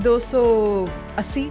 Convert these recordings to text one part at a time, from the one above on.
280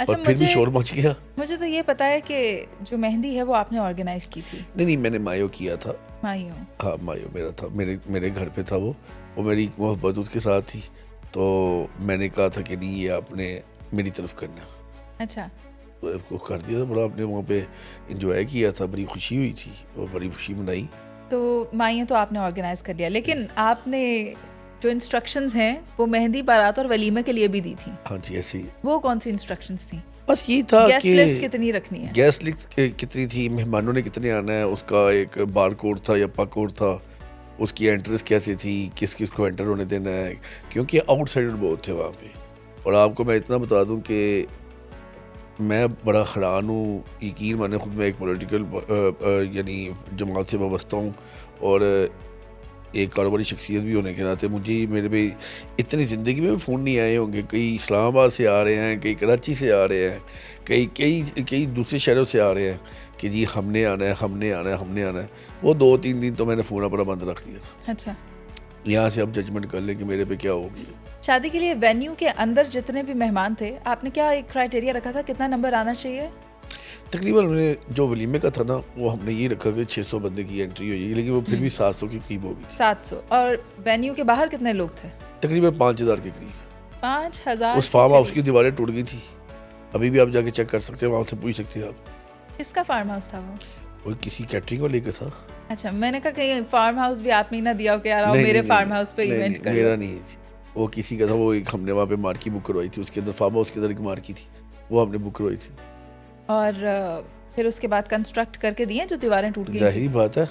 اچھا اور پھر بھی شور مچ گیا. مجھے تو یہ پتا ہے کہ جو مہندی ہے وہ آپ نے آرگنائز کی تھی. نہیں میں نے مایو کیا تھا. مایو. ہاں مایو میرا تھا, میرے گھر پہ تھا وہ میری محبت اس کے ساتھ تھی, تو میں نے کہا تھا کہ نہیں یہ آپ نے میری طرف کرنا. اچھا. کو کر دیا تھا, بڑا آپ نے وہاں پہ انجوائے کیا تھا, بڑی خوشی ہوئی تھی اور بڑی خوشی منائی. تو مائیں تو آپ نے آرگنائز کر لیا, لیکن آپ نے جو انسٹرکشنز ہیں وہ مہندی بارات اور ولیمے کے لیے بھی دی تھیں. ہاں جی ایسے ہی. وہ کون سی انسٹرکشنز تھیں؟ بس یہ تھا گیسٹ کہ لسٹ کتنی رکھنی ہے, گیسٹ لسٹ کتنی تھی, مہمانوں نے کتنے آنا ہے, اس کا ایک بار کوڈ تھا یا پا کوڈ تھا, اس کی انٹرنس کیسے تھی, کس کس کو انٹر ہونے دینا ہے, کیونکہ آؤٹ سائڈر بہت تھے وہاں پہ. اور آپ کو میں اتنا بتا دوں کہ میں بڑا حیران ہوں, یقین مانے خود میں ایک پولیٹیکل یعنی جماعت سے وابستہ ہوں اور ایک کاروباری شخصیت بھی ہونے کے ناطے مجھے میرے پہ اتنی زندگی میں فون نہیں آئے ہوں گے. کئی اسلام آباد سے آ رہے ہیں, کئی کراچی سے آ رہے ہیں, کئی دوسرے شہروں سے آ رہے ہیں کہ جی ہم نے آنا ہے, ہم نے آنا ہے, ہم نے آنا ہے. وہ 2-3 دن تو میں نے فون اپنا بند رکھ دیا تھا. اچھا. یہاں سے آپ ججمنٹ کر لیں کہ میرے پہ کیا ہوگی. شادی کے لیے وینیو کے اندر جتنے بھی مہمان تھے, آپ نے کیا ایک کرائٹیریا رکھا تھا کتنا نمبر آنا چاہیے؟ تقریباً ہم نے جو ولیمے کا تھا نا وہ ہم نے یہ رکھا کہ 600 بندے کی انٹری ہوئی, لیکن وہ پھر بھی 700 کے قریب ہوگی. 700. اور وینیو کے باہر کتنے لوگ تھے؟ تقریباً 5000 کے قریب. 5000. اس فارم ہاؤس کی دیواریں ٹوٹ گئی تھی, ابھی بھی آپ جا کے چیک کر سکتے ہیں, وہاں سے پوچھ سکتے ہیں آپ. کس کا فارم ہاؤس تھا وہ کسی کیٹرنگ والے کا تھا. اچھا, میں نے کہا کہیں فارم ہاؤس بھی آپ نے نہ دیا ہو کہ یار آؤ میرے فارم ہاؤس پہ ایونٹ کر. میرا نہیں, وہ کسی کا تھا. وہ ایک ہم نے وہاں پہ مارکی بک کروائی تھی, اس کے اندر فارم ہاؤس کے اندر ایک مارکی تھی, وہ ہم نے بک کروائی تھی. اور پھر اس کے بعد کنسٹرکٹ کر کے دیے جو دیواریں ٹوٹ گئی. ظاہری بات ہے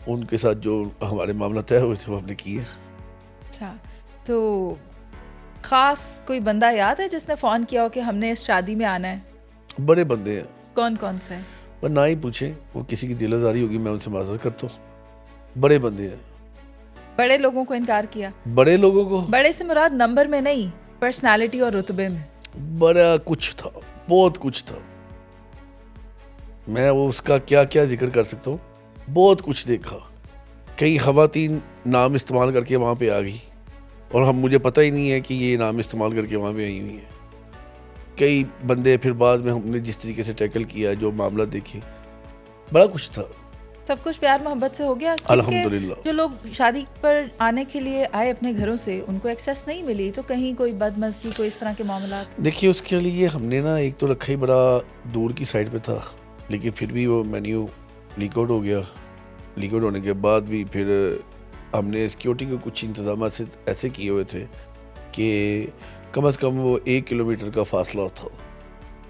ان کے ساتھ جو ہمارے معاملہ طے ہوئے تھے وہ ہم نے کیے. اچھا, تو خاص کوئی بندہ یاد ہے جس نے فون کیا ہو کہ ہم نے اس شادی میں آنا ہے؟ بڑے بندے ہیں. کون کون سے؟ پر نہ ہی پوچھیں, وہ کسی کی دل آزاری ہوگی, میں ان سے معذرت کرتا ہوں. بڑے بندے ہیں. بڑے لوگوں کو انکار کیا؟ بڑے لوگوں کو, بڑے سے مراد نمبر میں نہیں, پرسنالٹی اور رتبے میں. بڑا کچھ تھا, بہت کچھ تھا. میں وہ اس کا کیا کیا ذکر کر سکتا ہوں. بہت کچھ دیکھا. کئی خواتین نام استعمال کر کے وہاں پہ آ گئی اور مجھے پتہ ہی نہیں ہے کہ یہ نام استعمال کر کے وہاں پہ آئی ہوئی ہیں. کئی بندے پھر بعد میں ہم نے جس طریقے سے ٹیکل کیا, جو معاملہ دیکھے, بڑا کچھ تھا. سب کچھ پیار محبت سے ہو گیا؟ الحمدللہ. جو لوگ شادی پر آنے کے لیے آئے اپنے گھروں سے, ان کو ایکسیس نہیں ملی, تو کہیں کوئی بدمزگی, کوئی اس طرح کے معاملات؟ دیکھیے اس کے لیے ہم نے نا ایک تو رکھا ہی بڑا دور کی سائڈ پہ تھا, لیکن پھر بھی وہ مینیو لیک آؤٹ ہو گیا. لیک آؤٹ ہونے کے بعد بھی پھر ہم نے سیکیورٹی کے کچھ انتظامات سے ایسے کیے ہوئے تھے کہ کم از کم وہ 1 کلومیٹر کا فاصلہ تھا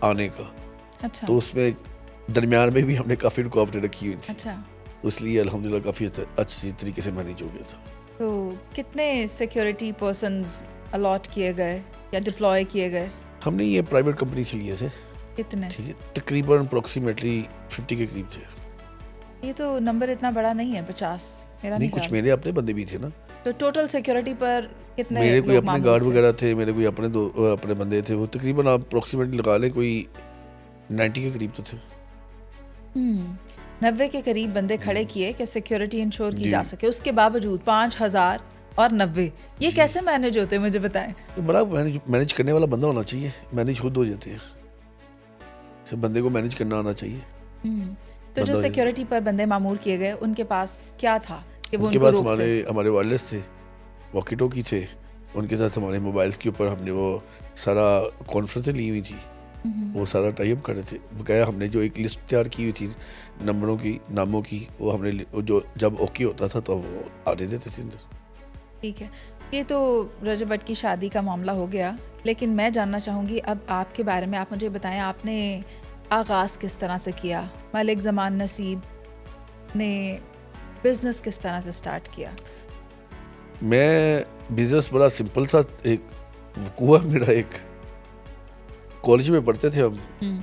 آنے کا. اچھا. تو اس میں درمیان میں بھی ہم نے کافی رکاوٹیں رکھی ہوئی تھی. اچھا. اس لیے الحمدللہ کافی اچھی طریقے سے مینیج ہو گیا تھا. تو کتنے سیکیورٹی پرسنز الاٹ کیے گئے یا ڈپلوائے کیے گئے؟ ہم نے یہ پرائیویٹ کمپنی سے لیے تھے. کتنے؟ ٹھیک ہے, تقریباً اپروکسیمیٹلی 50 کے قریب تھے. یہ تو نمبر اتنا بڑا نہیں ہے, 50 میرا نہیں, کچھ میرے اپنے بندے بھی تھے نا. تو ٹوٹل سیکیورٹی پر کتنے؟ میرے کوئی اپنے گارڈ وغیرہ تھے, میرے کوئی اپنے بندے تھے. وہ تقریباً آپ اپروکسیمیٹلی لگا لیں کوئی 90 کے قریب تو تھے. 90 کے قریب بندے کھڑے کیے کہ سیکیورٹی انشور کی جا سکے. اس کے باوجود 5000 اور 90, یہ کیسے مینیج ہوتے ہیں مجھے بتائیں. بڑا مینیج کرنے والا بندہ ہونا چاہیے, مینیج خود ہو جاتے ہیں. بندے کو مینیج کرنا آنا چاہیے. تو جو سیکیورٹی پر بندے معمور کیے گئے, ان کے پاس کیا تھا کہ وہ ان کے پاس ہمارے وائرلیس تھے, واکی ٹوکی تھے, ان کے ساتھ ہمارے موبائلس کے اوپر ہم نے وہ سارا کانفرنسیں لی ہوئی تھی, وہ سارا ٹائی اپ کر رہے تھے. بقایا ہم نے جو ایک لسٹ تیار کی ہوئی تھی نمبروں کی, ناموں کی, وہ ہم نے جو جب اوکے ہوتا تھا تو وہ آنے دیتے تھے اندر. ٹھیک ہے, یہ تو رجب بٹ کی شادی کا معاملہ ہو گیا, لیکن میں جاننا چاہوں گی اب آپ کے بارے میں. آپ مجھے بتائیں آپ نے آغاز کس طرح سے کیا, ملک زمان نصیب نے بزنس کس طرح سے سٹارٹ کیا؟ میں بزنس بڑا سمپل سا ایک وقوع میرا. ایک کالج میں پڑھتے تھے ہم,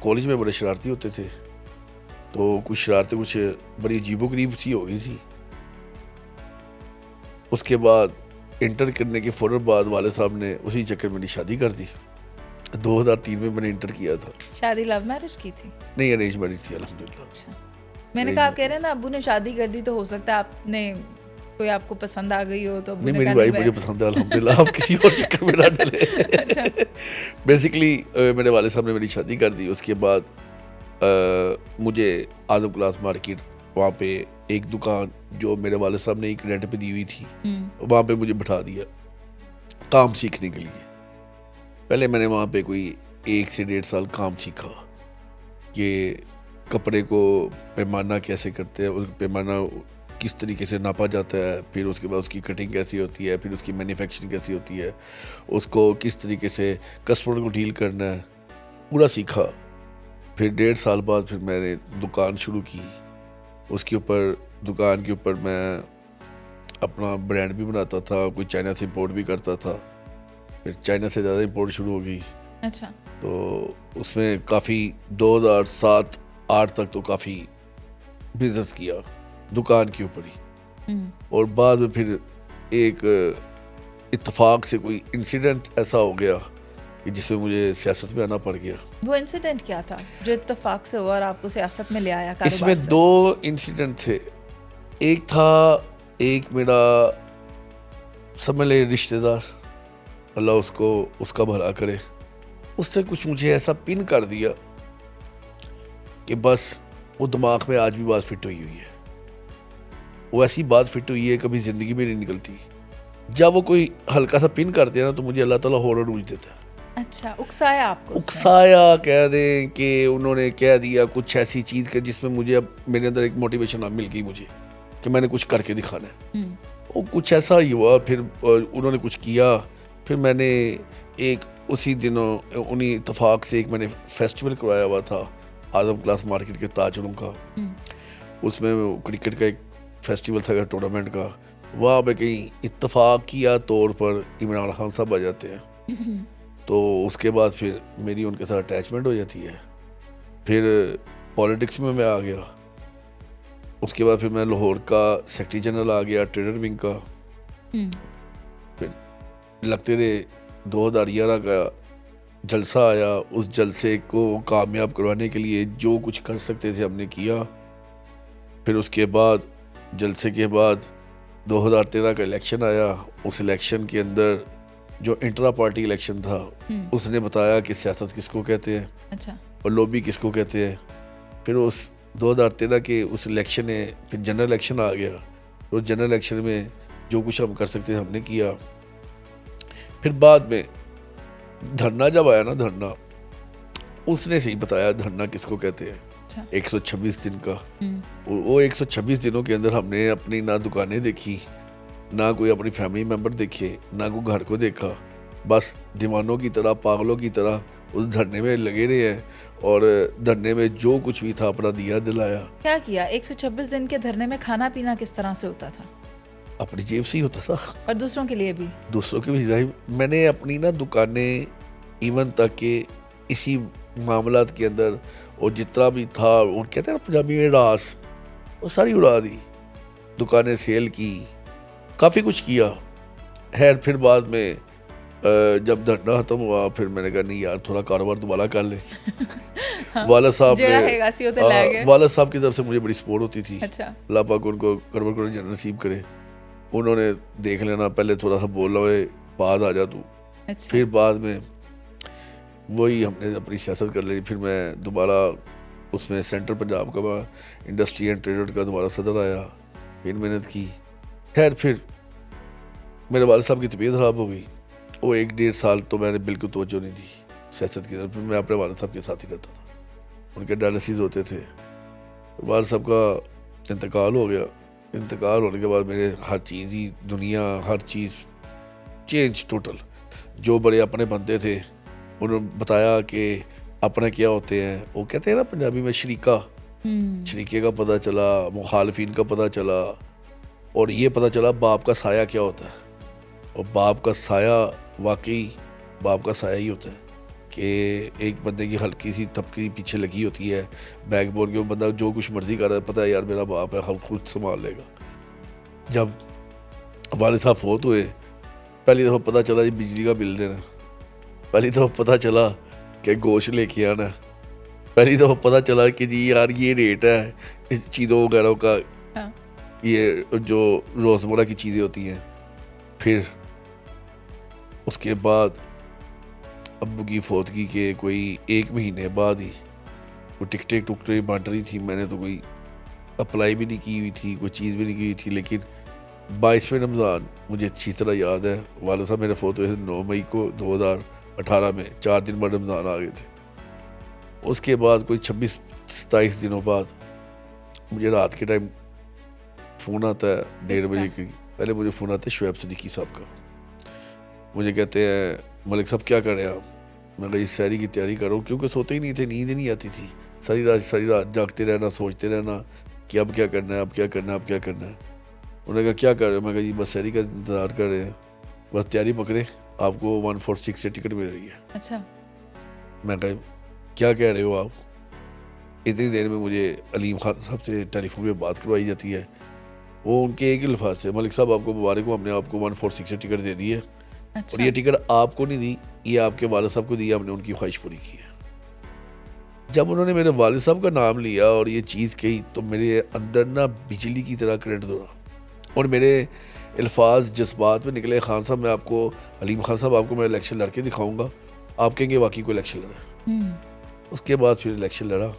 کالج میں بڑے شرارتی ہوتے تھے, تو کچھ شرارتیں کچھ بڑی عجیب و غریب سی ہو گئی تھی. اس کے بعد انٹر کرنے کے فوراً بعد والد صاحب نے اسی چکر میں شادی کر دی. 2003 میں نے انٹر کیا تھا. شادی لو میرج کی تھی؟ نہیں, ارینج میرج تھی الحمدللہ. اچھا, میں نے کہا آپ کہہ رہے ہیں نا ابو نے شادی کر دی, تو ہو سکتا ہے آپ نے کوئی آپ کو پسند آ گئی ہو تو ابو نہیں نے میری کہا وائف نہیں مجھے پسند ہے الحمدللہ, آپ کسی اور چکر میں نہ ڈلے. بیسکلی میرے والد صاحب نے میری شادی کر دی. اس کے بعد مجھے اعظم کلاس مارکیٹ, وہاں پہ ایک دکان جو میرے والد صاحب نے ایک رینٹ پہ دی ہوئی تھی, وہاں پہ مجھے بٹھا دیا کام سیکھنے کے لیے. پہلے میں نے وہاں پہ کوئی 1 سے 1.5 سال کام سیکھا کہ کپڑے کو پیمانہ کیسے کرتے ہیں, اس پیمانہ کس طریقے سے ناپا جاتا ہے, پھر اس کے بعد اس کی کٹنگ کیسی ہوتی ہے, پھر اس کی مینوفیکچرنگ کیسی ہوتی ہے, اس کو کس طریقے سے کسٹمر کو ڈیل کرنا ہے, پورا سیکھا. پھر 1.5 سال بعد پھر میں نے دکان شروع کی. اس کے اوپر دکان کے اوپر میں اپنا برانڈ بھی بناتا تھا, کوئی چائنا سے امپورٹ بھی کرتا تھا. پھر چائنا سے زیادہ امپورٹ شروع ہو گئی. اچھا. تو اس میں کافی 2007-8 تک تو کافی بزنس کیا دکان کے اوپر ہی. اور بعد میں پھر ایک اتفاق سے کوئی انسیڈنٹ ایسا ہو گیا کہ جس میں مجھے سیاست میں آنا پڑ گیا. وہ انسیڈنٹ کیا تھا جو اتفاق سے ہوا اور آپ کو سیاست میں لے آیا کاروبار اس میں سے؟ 2 انسیڈنٹ تھے. ایک تھا ایک میرا سمجھ لے رشتہ دار, اللہ اس کا بھلا کرے, اس نے کچھ مجھے ایسا پن کر دیا کہ بس وہ دماغ میں آج بھی بات فٹ ہوئی ہے. وہ ایسی بات فٹ ہوئی ہے کبھی زندگی میں نہیں نکلتی. جب وہ کوئی ہلکا سا پن کرتے ہیں نا تو مجھے اللہ تعالیٰ ہور روج دیتا ہے. اچھا, اکسایا آپ کو؟ اکسایا کہہ دیں کہ انہوں نے کہہ دیا کچھ ایسی چیز کہ جس میں مجھے اب میرے اندر ایک موٹیویشن مل گئی مجھے کہ میں نے کچھ کر کے دکھانا ہے. وہ کچھ ایسا ہی ہوا. پھر انہوں نے کچھ کیا. پھر میں نے ایک اسی دنوں انہی اتفاق سے ایک میں نے فیسٹیول کروایا ہوا تھا اعظم کلاس مارکیٹ کے تاجروں کا. اس میں کرکٹ کا ایک فیسٹیول تھا ٹورنامنٹ کا. وہاں پہ کہیں اتفاق کیا طور پر عمران خان صاحب آ جاتے ہیں. تو اس کے بعد پھر میری ان کے ساتھ اٹیچمنٹ ہو جاتی ہے. پھر پالیٹکس میں آ گیا. اس کے بعد پھر میں لاہور کا سیکرٹری جنرل آ گیا ٹریڈر ونگ کا. پھر لگتے رہے 2011 کا جلسہ آیا. اس جلسے کو کامیاب کروانے کے لیے جو کچھ کر سکتے تھے ہم نے کیا. پھر اس کے بعد جلسے کے بعد 2013 کا الیکشن آیا. اس الیکشن کے اندر جو انٹرا پارٹی الیکشن تھا اس نے بتایا کہ سیاست کس کو کہتے ہیں اور لوبی کس کو کہتے ہیں. پھر اس 2013 کے اس الیکشن میں پھر جنرل الیکشن آ گیا. اور جنرل الیکشن میں جو کچھ ہم کر سکتے ہم نے کیا. پھر بعد میں دھرنا جب آیا نا, دھرنا اس نے صحیح بتایا دھرنا کس کو کہتے ہیں. 126 دن کا. وہ 126 دنوں کے اندر ہم نے اپنی نہ دکانیں دیکھی, نہ کوئی اپنی فیملی ممبر دیکھے, نہ کوئی گھر کو دیکھا. بس دیوانوں کی طرح پاگلوں کی طرح اس دھرنے میں لگے رہے ہیں اور دھرنے میں جو کچھ بھی تھا اپنا دیا دلایا. کیا کیا 126 دن کے دھرنے میں؟ کھانا پینا کس طرح سے ہوتا تھا؟ اپنی جیب سے ہی ہوتا تھا. اور دوسروں کے لیے بھی؟ دوسروں کے بھی. میں نے اپنی نا دکانیں ایون تک کہ اسی معاملات کے اندر اور جتنا بھی تھا وہ کہتے ہیں نا پنجابی میں راس, وہ ساری اڑا دی. دکانیں سیل کی, کافی کچھ کیا. خیر پھر بعد میں جب دھرنا ختم ہوا پھر میں نے کہا نہیں یار تھوڑا کاروبار دوبارہ کر لیں. والد صاحب کی طرف سے مجھے بڑی سپورٹ ہوتی تھی. اللہ پاک ان کو کروڑ جنت نصیب کرے. انہوں نے دیکھ لینا پہلے تھوڑا سا بول رہا ہے بعد آ جا تو. پھر بعد میں وہی ہم نے اپنی سیاست کر لی. پھر میں دوبارہ اس میں سینٹرل پنجاب کا انڈسٹری اینڈ ٹریڈر کا دوبارہ صدر آیا. پھر محنت کی. خیر پھر میرے والد صاحب کی طبیعت خراب ہو گئی. وہ 1-1.5 سال تو میں نے بالکل توجہ نہیں دی سیاست کی طرف. پھر میں اپنے والد صاحب کے ساتھ ہی رہتا تھا. ان کے ڈائلسس ہوتے تھے. والد صاحب کا انتقال ہو گیا. انتقال ہونے کے بعد میرے ہر چیز ہی دنیا ہر چیز چینج ٹوٹل. جو بڑے اپنے بندے تھے انہوں نے بتایا کہ اپنے کیا ہوتے ہیں. وہ کہتے ہیں نا پنجابی میں شریکہ, شریکے کا پتہ چلا, مخالفین کا پتہ چلا, اور یہ پتہ چلا باپ کا سایہ کیا ہوتا ہے. اور باپ کا سایہ واقعی باپ کا سایہ ہی ہوتا ہے کہ ایک بندے کی ہلکی سی تھپکی پیچھے لگی ہوتی ہے بیک بون کے. وہ بندہ جو کچھ مرضی کر رہا ہے پتہ ہے یار میرا باپ ہے, ہم خود سنبھال لے گا. جب والد صاحب فوت ہوئے پہلی دفعہ پتہ چلا جی بجلی کا بل دینا. پہلی دفعہ پتہ چلا کہ گوشت لے کے آنا. پہلی دفعہ پتہ چلا کہ جی یار یہ ریٹ ہے چیزوں وغیرہ کا. یہ جو روزمرہ کی چیزیں ہوتی ہیں. پھر اس کے بعد ابو کی فوتگی کے کوئی 1 مہینے بعد ہی وہ ٹکٹیں بانٹ رہی تھی. میں نے تو کوئی اپلائی بھی نہیں کی ہوئی تھی, کوئی چیز بھی نہیں کی ہوئی تھی. لیکن 22ویں رمضان مجھے اچھی طرح یاد ہے, والد صاحب میرے فوت ہوئے تھے 9 مئی کو 2018 میں. 4 دن بعد رمضان آ گئے تھے. اس کے بعد کوئی 26-27 دنوں بعد مجھے رات کے ٹائم فون آتا ہے 1:30 بجے کی. پہلے مجھے فون آتا ہے شعیب صدیقی صاحب کا. مجھے کہتے ہیں ملک صاحب کیا کر رہے ہیں آپ؟ میں کہا سحری کی تیاری کر رہا ہوں, کیونکہ سوتے ہی نہیں تھے, نیند ہی نہیں آتی تھی. ساری رات جاگتے رہنا, سوچتے رہنا کہ اب کیا کرنا ہے, اب کیا کرنا ہے, اب کیا کرنا ہے. انہوں نے کہا کیا کر رہے ہو؟ میں کہا جی بس سحری کا انتظار کر رہے ہیں, بس تیاری پکڑے, آپ کو 146 سے ٹکٹ مل رہی ہے. اچھا. میں کہا کیا کہہ رہے ہو آپ؟ اتنی دیر میں مجھے علیم خان صاحب سے ٹیلی فون پہ بات کروائی جاتی ہے. وہ ان کے ایک ہی الفاظ سے, ملک صاحب آپ کو مبارک ہو, ہم نے آپ کو 146 سے ٹکٹ دے دی ہے. اور یہ ٹکٹ آپ کو نہیں دی, یہ آپ کے والد صاحب کو دی, ہم نے ان کی خواہش پوری کی ہے. جب انہوں نے میرے والد صاحب کا نام لیا اور یہ چیز کہی تو میرے اندر نا بجلی کی طرح کرنٹ دوڑا, اور میرے الفاظ جذبات میں نکلے, خان صاحب میں آپ کو, علیم خان صاحب آپ کو میں الیکشن لڑ کے دکھاؤں گا, آپ کہیں گے واقعی کو الیکشن لڑا. اس کے بعد پھر الیکشن لڑا.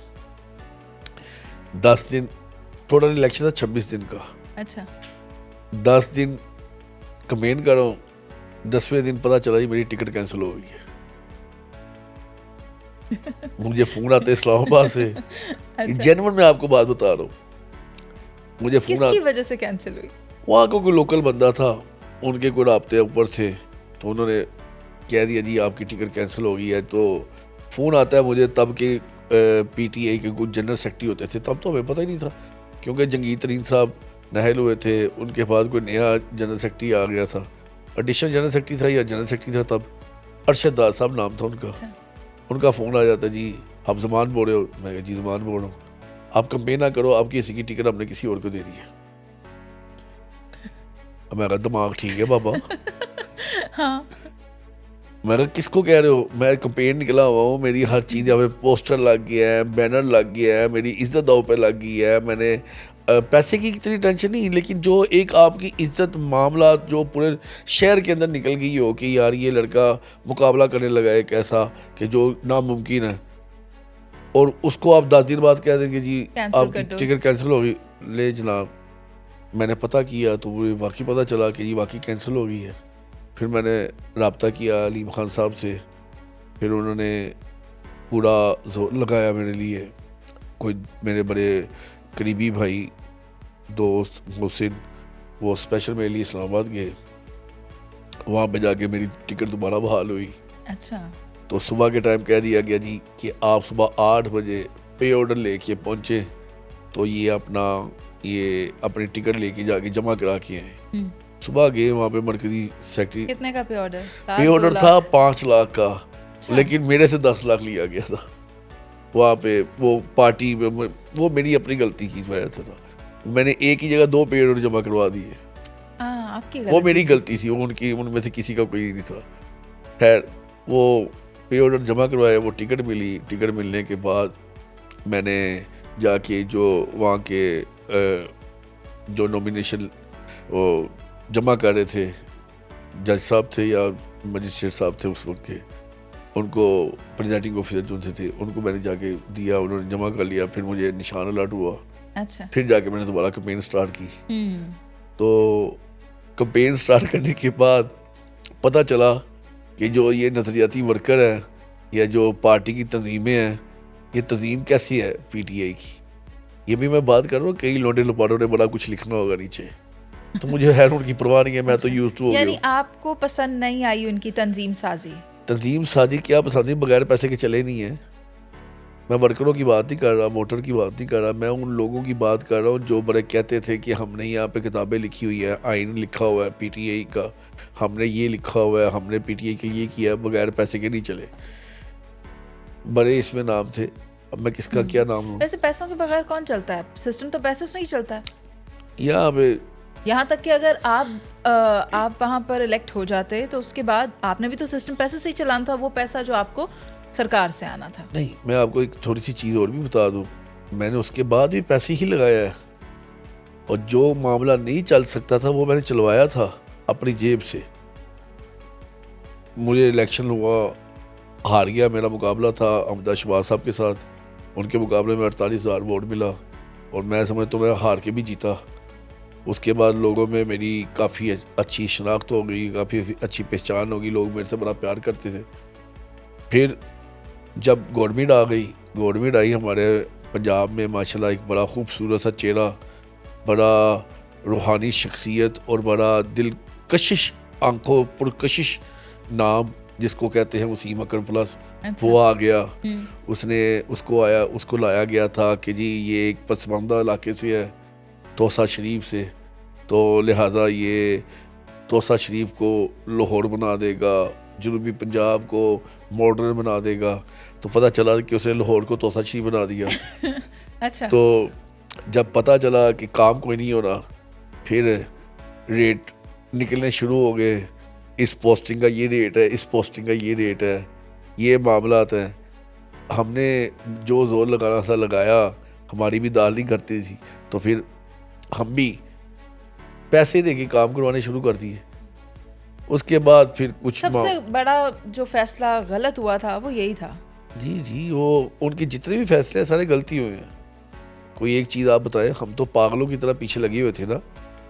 10 دن ٹوٹل الیکشن تھا 26 دن کا. اچھا. 10 دن کمپین کر رہا ہوں, 10ویں دن پتا چلا جی میری ٹکٹ کینسل ہو گئی ہے. مجھے فون آتے اسلام آباد سے, جینون میں آپ کو بات بتا رہا ہوں, مجھے فون کس کی وجہ سے کینسل ہوئی؟ وہاں کو کوئی لوکل بندہ تھا, ان کے کوئی رابطے اوپر تھے, تو انہوں نے کہہ دیا جی آپ کی ٹکٹ کینسل ہو گئی ہے. تو فون آتا ہے مجھے تب کہ پی ٹی آئی کے کچھ جنرل سیکرٹری ہوتے تھے, تب تو ہمیں پتہ ہی نہیں تھا, کیونکہ جنگیر ترین صاحب نہل ہوئے تھے, ان کے بعد کوئی نیا جنرل سیکرٹری آ گیا تھا, ایڈیشنل جنرل سیکرٹری تھا یا جنرل سیکرٹری تھا تب, ارشد دار صاحب نام تھا ان کا. ان کا فون آ جاتا جی آپ زمان بول رہے ہو؟ میں کہا جی زمان بول رہا ہوں. آپ کمپین نہ کرو, آپ کی کسی کی ٹکٹ ہم نے کسی اور کو دے دی ہے. میں کہا دماغ ٹھیک ہے بابا. میں کہا کس کو کہہ رہے ہو؟ میں کمپین نکلا ہوا ہوں, میری ہر چیز یہاں پہ پوسٹر لگ گیا ہے, بینر لگ گیا ہے, میری عزت داؤ پہ لگ گئی ہے. میں نے پیسے کی اتنی ٹینشن نہیں, لیکن جو ایک آپ کی عزت معاملات جو پورے شہر کے اندر نکل گئی ہو کہ یار یہ لڑکا مقابلہ کرنے لگا ہے ایک ایسا کہ جو ناممکن ہے, اور اس کو آپ 10 دن بعد کہہ دیں گے جی آپ کی ٹکٹ کینسل ہوگی. لے جناب, میں نے پتہ کیا تو مجھے واقعی پتہ چلا کہ یہ واقعی کینسل ہو گئی ہے. پھر میں نے رابطہ کیا علیم خان صاحب سے, پھر انہوں نے پورا زور لگایا میرے لیے. کوئی میرے بڑے قریبی بھائی دوست محسن, وہ اسپیشل میرے لیے اسلام آباد گئے, وہاں پہ جا کے میری ٹکٹ دوبارہ بحال ہوئی. اچھا. تو صبح کے ٹائم کہہ دیا گیا جی کہ آپ صبح 8 بجے پے آرڈر لے کے پہنچے تو یہ اپنی ٹکٹ لے کے جا کے جمع کرا کے آئے. صبح گئے وہاں پہ مرکزی سیکرٹری. کتنے کا پے آرڈر؟ پے آرڈر تھا 5 لاکھ کا, لیکن میرے سے 10 لاکھ لیا گیا تھا. وہاں پہ وہ پارٹی میں وہ میری اپنی غلطی کی وجہ سے تھا. میں نے ایک ہی جگہ 2 پے آرڈر جمع کروا دیے, وہ میری غلطی تھی, ان میں سے کسی کا کوئی نہیں تھا. خیر وہ پے آرڈر جمع کروائے, وہ ٹکٹ ملی. ٹکٹ ملنے کے بعد میں نے جا کے جو وہاں کے جو نومینیشن وہ جمع کر رہے تھے, جج صاحب تھے یا مجسٹریٹ صاحب تھے اس وقت کے, ان کو پریزائڈنگ آفیسر جو سے تھے ان کو میں نے جا کے دیا, انہوں نے جمع کر لیا. پھر مجھے نشان الاٹ ہوا. اچھا. پھر جا کے میں نے دوبارہ کمپین سٹارٹ کی. تو کمپین سٹارٹ کرنے کے بعد پتہ چلا کہ جو یہ نظریاتی ورکر ہے یا جو پارٹی کی تنظیمیں ہیں, یہ تنظیم کیسی ہے پی ٹی آئی کی. یہ بھی میں بات کر رہا ہوں, کئی لونڈے لپاڑوں نے بڑا کچھ لکھنا ہوگا نیچے, تو مجھے خیر ان کی پرواہ نہیں ہے, میں تو یوز ٹو ہو گیا. یعنی آپ کو پسند نہیں آئی ان کی تنظیم سازی؟ تنظیم سازی کیا پسند ہے, بغیر پیسے کے چلے نہیں ہیں. میں ورکروں کی بات نہیں کر رہا, ووٹر کی بات نہیں کر رہا, میں ان لوگوں کی بات کر رہا ہوں جو بڑے کہتے تھے کہ ہم نے یہاں پہ کتابیں لکھی ہوئی ہیں, آئین لکھا ہوا ہے پی ٹی آئی کا, ہم نے یہ لکھا ہوا ہے, ہم نے پی ٹی آئی کے لیے کیا ہے, بغیر پیسے کے نہیں چلے. بڑے اس میں نام تھے, اب میں کس کا کیا نام لوں. ویسے پیسوں کے بغیر کون چلتا ہے؟ سسٹم تو پیسے سے ہی چلتا ہے. یہاں پہ یہاں تک کہ اگر آپ وہاں پر الیکٹ ہو جاتے تو اس کے بعد آپ نے بھی تو سسٹم پیسے سے ہی چلانا تھا, وہ پیسہ جو آپ کو سرکار سے آنا تھا. نہیں, میں آپ کو ایک تھوڑی سی چیز اور بھی بتا دوں, میں نے اس کے بعد بھی پیسے ہی لگایا ہے. اور جو معاملہ نہیں چل سکتا تھا وہ میں نے چلوایا تھا اپنی جیب سے. مجھے الیکشن ہوا, ہار گیا, میرا مقابلہ تھا احمد شہباز صاحب کے ساتھ, ان کے مقابلے میں 48,000 ووٹ ملا اور میں سمجھتا ہوں میں ہار کے بھی جیتا. اس کے بعد لوگوں میں میری کافی اچھی شناخت ہو گئی, کافی اچھی پہچان ہوگی, لوگ میرے سے بڑا پیار کرتے تھے. پھر جب گورنمنٹ آئی ہمارے پنجاب میں, ماشاءاللہ ایک بڑا خوبصورت سا چہرہ, بڑا روحانی شخصیت اور بڑا دلکشش, آنکھوں پرکشش نام جس کو کہتے ہیں وسیم اکرم پلس, وہ آ گیا. اس کو لایا گیا تھا کہ جی یہ ایک پسماندہ علاقے سے ہے, توسا شریف سے, تو لہٰذا یہ توسا شریف کو لاہور بنا دے گا, جنوبی پنجاب کو ماڈرن بنا دے گا. تو پتہ چلا کہ اس نے لاہور کو توسا شریف بنا دیا. اچھا. تو جب پتہ چلا کہ کام کوئی نہیں ہو رہا, پھر ریٹ نکلنے شروع ہو گئے, اس پوسٹنگ کا یہ ریٹ ہے, اس پوسٹنگ کا یہ ریٹ ہے, یہ معاملات ہیں. ہم نے جو زور لگانا تھا لگایا, ہماری بھی دال نہیں کرتی تھی, تو پھر ہم بھی پیسے دے کے کام کروانے شروع کر دیے. اس کے بعد پھر کچھ سب سے بڑا جو فیصلہ غلط ہوا تھا وہ یہی تھا. جی وہ ان کے جتنے بھی فیصلے ہیں سارے غلطی ہوئے ہیں. کوئی ایک چیز آپ بتائیں, ہم تو پاگلوں کی طرح پیچھے لگے ہوئے تھے نا,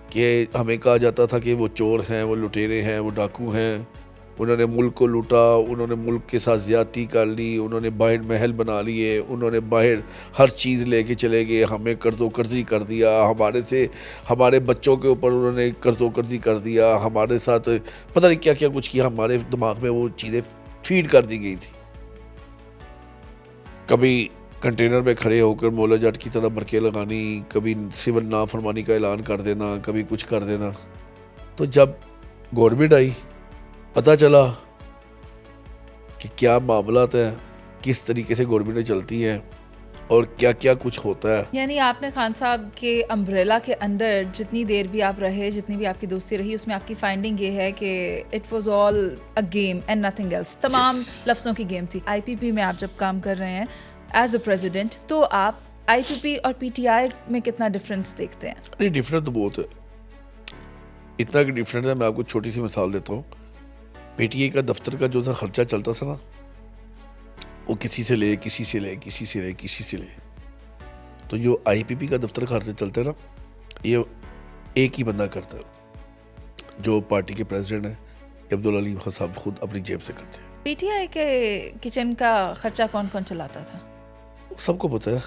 کہ ہمیں کہا جاتا تھا کہ وہ چور ہیں, وہ لٹیرے ہیں, وہ ڈاکو ہیں, انہوں نے ملک کو لوٹا, انہوں نے ملک کے ساتھ زیادتی کر لی, انہوں نے باہر محل بنا لیے, انہوں نے باہر ہر چیز لے کے چلے گئے, ہمیں قرض و قرضی کر دیا, ہمارے بچوں کے اوپر انہوں نے قرض و قرضی کر دیا, ہمارے ساتھ پتہ نہیں کیا کیا کچھ کیا. ہمارے دماغ میں وہ چیزیں فیڈ کر دی گئی تھی. کبھی کنٹینر میں کھڑے ہو کر مولا جٹ کی طرح برقعے لگانی, کبھی سول نافرمانی کا اعلان کر دینا, کبھی کچھ کر دینا. تو جب گورنمنٹ آئی, پتہ چلا کہ کیا معاملات ہیں, کس طریقے سے گورنمنٹیں چلتی ہیں اور کیا کیا کچھ ہوتا ہے. یعنی آپ نے خان صاحب کے امبریلا کے انڈر جتنی دیر بھی آپ رہے, جتنی بھی آپ کی دوستی رہی, اس میں آپ کی فائنڈنگ یہ ہے کہ it was all a game and nothing else. تمام لفظوں کی گیم تھی. آئی پی پی میں آپ جب کام کر رہے ہیں ایز اے پریزیڈنٹ, تو آپ آئی پی پی اور پی ٹی آئی میں کتنا ڈفرینس دیکھتے ہیں؟ نہیں, ڈفرینٹ تو بہت ہے. اتنا کہ ڈفرینٹ ہے, میں آپ کو چھوٹی سی مثال دیتا ہوں. پی ٹی آئی کا دفتر کا جو خرچہ چلتا تھا نا, وہ کسی سے لے. تو جو آئی پی پی کا دفتر کا خرچہ چلتا ہے نا, یہ ایک ہی بندہ کرتا ہے, جو پارٹی کے پریزیڈنٹ ہیں عبدالعلی خان صاحب, خود اپنی جیب سے کرتے ہیں. پی ٹی آئی کے کچن کا خرچہ کون کون چلاتا تھا؟ سب کو پتہ ہے.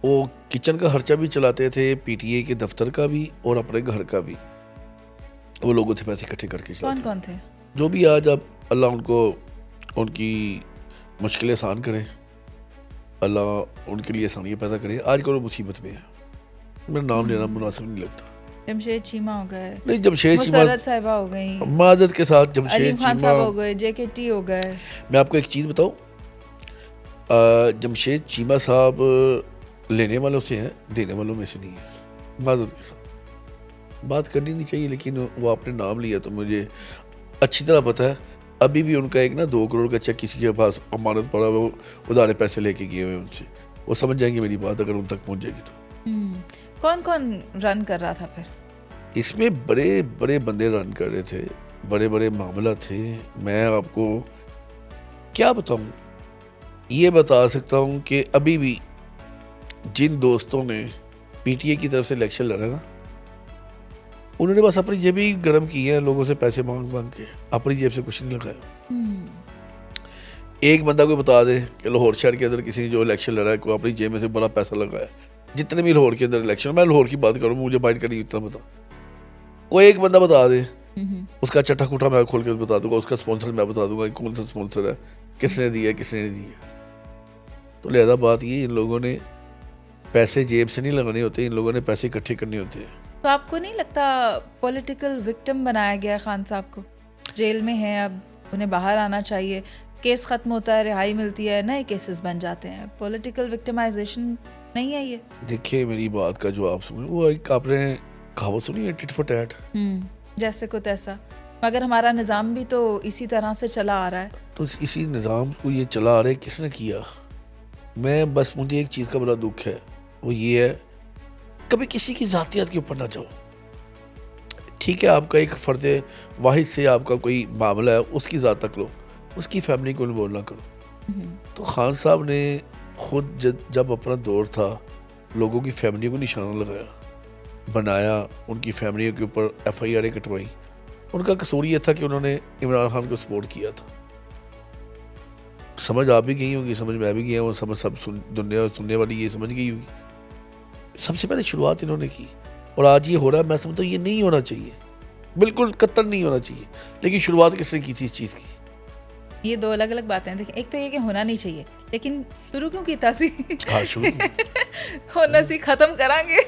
وہ کچن کا خرچہ بھی چلاتے تھے, پی ٹی آئی کے دفتر کا بھی اور اپنے گھر کا بھی. وہ لوگوں سے پیسے اکٹھے کر کے چلاتے. کون تھے؟ جو بھی آج اب اللہ ان کی مشکلیں آسان کرے, اللہ ان کے لیے آسانیاں پیدا کرے. آج کل وہ مصیبت میں ہے, میرا نام لینا مناسب نہیں لگتا. جمشید چیمہ ہو گئے, نہیں جمشید چیمہ, مسرت صاحبہ ہو گئی, معذرت کے ساتھ جمشید علیم خان چیمہ صاحب ہو گئے, جے کے ٹی ہو گئے. میں آپ کو ایک چیز بتاؤں, جمشید چیمہ صاحب لینے والوں سے ہیں, دینے والوں میں سے نہیں ہے. معذرت کے ساتھ بات کرنی نہیں چاہیے, لیکن وہ آپ نے نام لیا تو مجھے اچھی طرح پتہ ہے. ابھی بھی ان کا ایک نا 2 کروڑ کا چیک کسی کے پاس امانت پڑا, وہ ادارے پیسے لے کے گئے ہوئے ان سے. وہ سمجھ جائیں گے میری بات اگر ان تک پہنچ جائے گی تو. کون کون رن کر رہا تھا پھر اس میں؟ بڑے بڑے بندے رن کر رہے تھے, بڑے بڑے معاملہ تھے. میں آپ کو کیا بتاؤں, یہ بتا سکتا ہوں کہ ابھی بھی جن دوستوں نے پی ٹی اے کی طرف سے الیکشن لڑا نا, انہوں نے بس اپنی جیب ہی گرم کی ہیں, لوگوں سے پیسے مانگ کے, اپنی جیب سے کچھ نہیں لگایا. ایک بندہ کوئی بتا دے کہ لاہور شہر کے اندر کسی نے جو الیکشن لڑا ہے, کوئی اپنی جیب میں سے بڑا پیسہ لگایا. جتنے بھی لاہور کے اندر الیکشن, میں لاہور کی بات کروں, مجھے بائٹ کرنی اتنا بتا, کوئی ایک بندہ بتا دے, اس کا چٹا کھوٹا میں کھول کے بتا دوں گا, اس کا اسپانسر میں بتا دوں گا کون سا اسپانسر ہے, کس نے دیا کس نے نہیں دیا. تو لہذا بات یہ, ان لوگوں نے پیسے جیب سے نہیں لگانے ہوتے, ان لوگوں نے پیسے اکٹھے کرنے ہوتے ہیں. تو آپ کو نہیں لگتا پولیٹیکل وکٹم بنایا گیا خان صاحب کو؟ جیل میں ہیں, اب انہیں باہر آنا چاہیے, کیس ختم ہوتا ہے, رہائی ملتی ہے, نئے کیسز بن جاتے ہیں. پولیٹیکل وکٹمائزیشن نہیں ہے یہ؟ دیکھیں میری بات کا جو آپ سنیں, وہ ایک آپ نے کہاوت سنی ہے, ٹٹ فار ٹیٹ, جیسے کو تیسا. مگر ہمارا نظام بھی تو اسی طرح سے چلا آ رہا ہے. تو اسی نظام کو یہ چلا آ رہا ہے, کس نے کیا؟ میں بس مجھے ایک چیز کا بڑا دکھ ہے, وہ یہ ہے کبھی کسی کی ذاتیات کے اوپر نہ جاؤ. ٹھیک ہے آپ کا ایک فرد واحد سے آپ کا کوئی معاملہ ہے, اس کی ذات تک لو, اس کی فیملی کو انوالو نہ کرو. تو خان صاحب نے خود جب اپنا دور تھا لوگوں کی فیملی کو نشانہ لگایا, بنایا, ان کی فیملیوں کے اوپر ایف آئی آریں کٹوائی. ان کا قصور یہ تھا کہ انہوں نے عمران خان کو سپورٹ کیا تھا. سمجھ آپ بھی گئی ہوگی, سمجھ میں بھی گیا ہوں, سمجھ سب دنیا سننے والی یہ سمجھ گئی ہوگی. سب سے پہلے شروعات انہوں نے کی, اور آج یہ ہو رہا ہے. میں سمجھتا ہوں یہ نہیں ہونا چاہیے, بالکل قطعاً نہیں ہونا چاہیے. لیکن شروعات کس نے کی تھی اس چیز کی؟ یہ دو الگ الگ باتیں ہیں. دیکھیں, ایک تو یہ کہ ہونا نہیں چاہیے, لیکن شروع کیوں کیتا سی؟ ہاں شروع ہونا سی ختم کریں گے.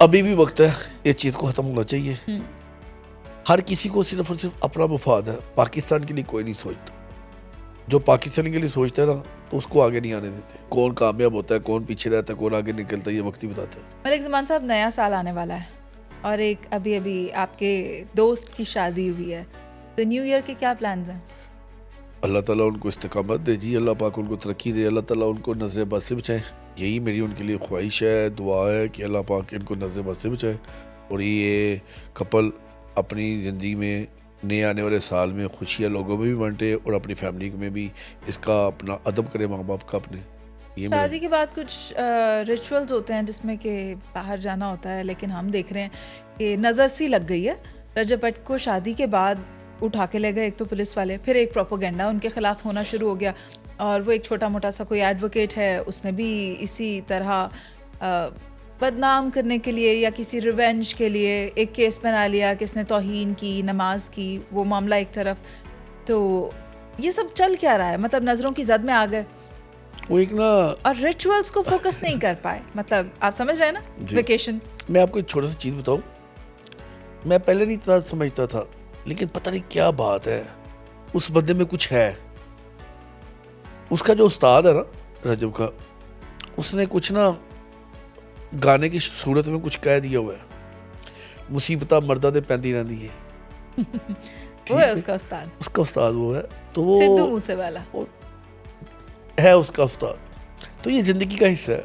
ابھی بھی وقت ہے, اس چیز کو ختم ہونا چاہیے. ہر کسی کو صرف اور صرف اپنا مفاد ہے. پاکستان کے لیے کوئی نہیں سوچتا. جو پاکستان کے لیے سوچتا ہے نا تو اس کو آگے نہیں آنے دیتے. کون کامیاب ہوتا ہے, کون پیچھے رہتا ہے, کون آگے نکلتا ہے, یہ وقت ہی بتاتا ہے. ملک زمان صاحب, نیا سال آنے والا ہے اور ایک ابھی آپ کے دوست کی شادی ہوئی ہے, تو نیو ایئر کے کیا پلانز ہیں؟ اللہ تعالیٰ ان کو استقامت دے جی, اللہ پاک ان کو ترقی دے, اللہ تعالیٰ ان کو نظر بد سے بچائے. یہی میری ان کے لیے خواہش ہے, دعا ہے کہ اللہ پاک ان کو نظر بد سے بچائے, اور یہ کپل اپنی زندگی میں نئے آنے والے سال میں خوشیاں لوگوں میں بھی بانٹے, اور اپنی فیملی میں بھی اس کا اپنا ادب کرے ماں باپ کا اپنے. شادی کے بعد کچھ ریچولز ہوتے ہیں جس میں کہ باہر جانا ہوتا ہے, لیکن ہم دیکھ رہے ہیں کہ نظر سی لگ گئی ہے. رجب بھٹ کو شادی کے بعد اٹھا کے لے گئے ایک تو پولیس والے, پھر ایک پروپوگنڈا ان کے خلاف ہونا شروع ہو گیا, اور وہ ایک چھوٹا موٹا سا کوئی ایڈوکیٹ ہے, اس نے بھی اسی طرح بدنام کرنے کے لیے یا کسی ریونج کے لیے ایک کیس بنا لیا کہ اس نے توہین کی, نماز کی, وہ معاملہ ایک طرف. تو یہ سب چل کیا رہا ہے؟ مطلب نظروں کی زد میں آ گئے وہ ایک نا, اور ریچولز کو فوکس نہیں کر پائے. مطلب آپ سمجھ رہے ہیں نا, ویکیشن. میں آپ کو ایک چھوٹا سا چیز بتاؤں, میں پہلے نہیں اتنا سمجھتا تھا, لیکن پتہ نہیں کیا بات ہے, اس بندے میں کچھ ہے. اس کا جو استاد ہے نا رجب کا, اس نے کچھ نا گانے کی صورت میں کچھ کہہ دیا ہوا ہے, مصیبتہ مردہ دے پیندی رہندی ہے. وہ ہے اس کا استاد, اس کا استاد وہ ہے. تو وہ سدھو موسے والا ہے اس کا استاد. تو یہ زندگی کا حصہ ہے.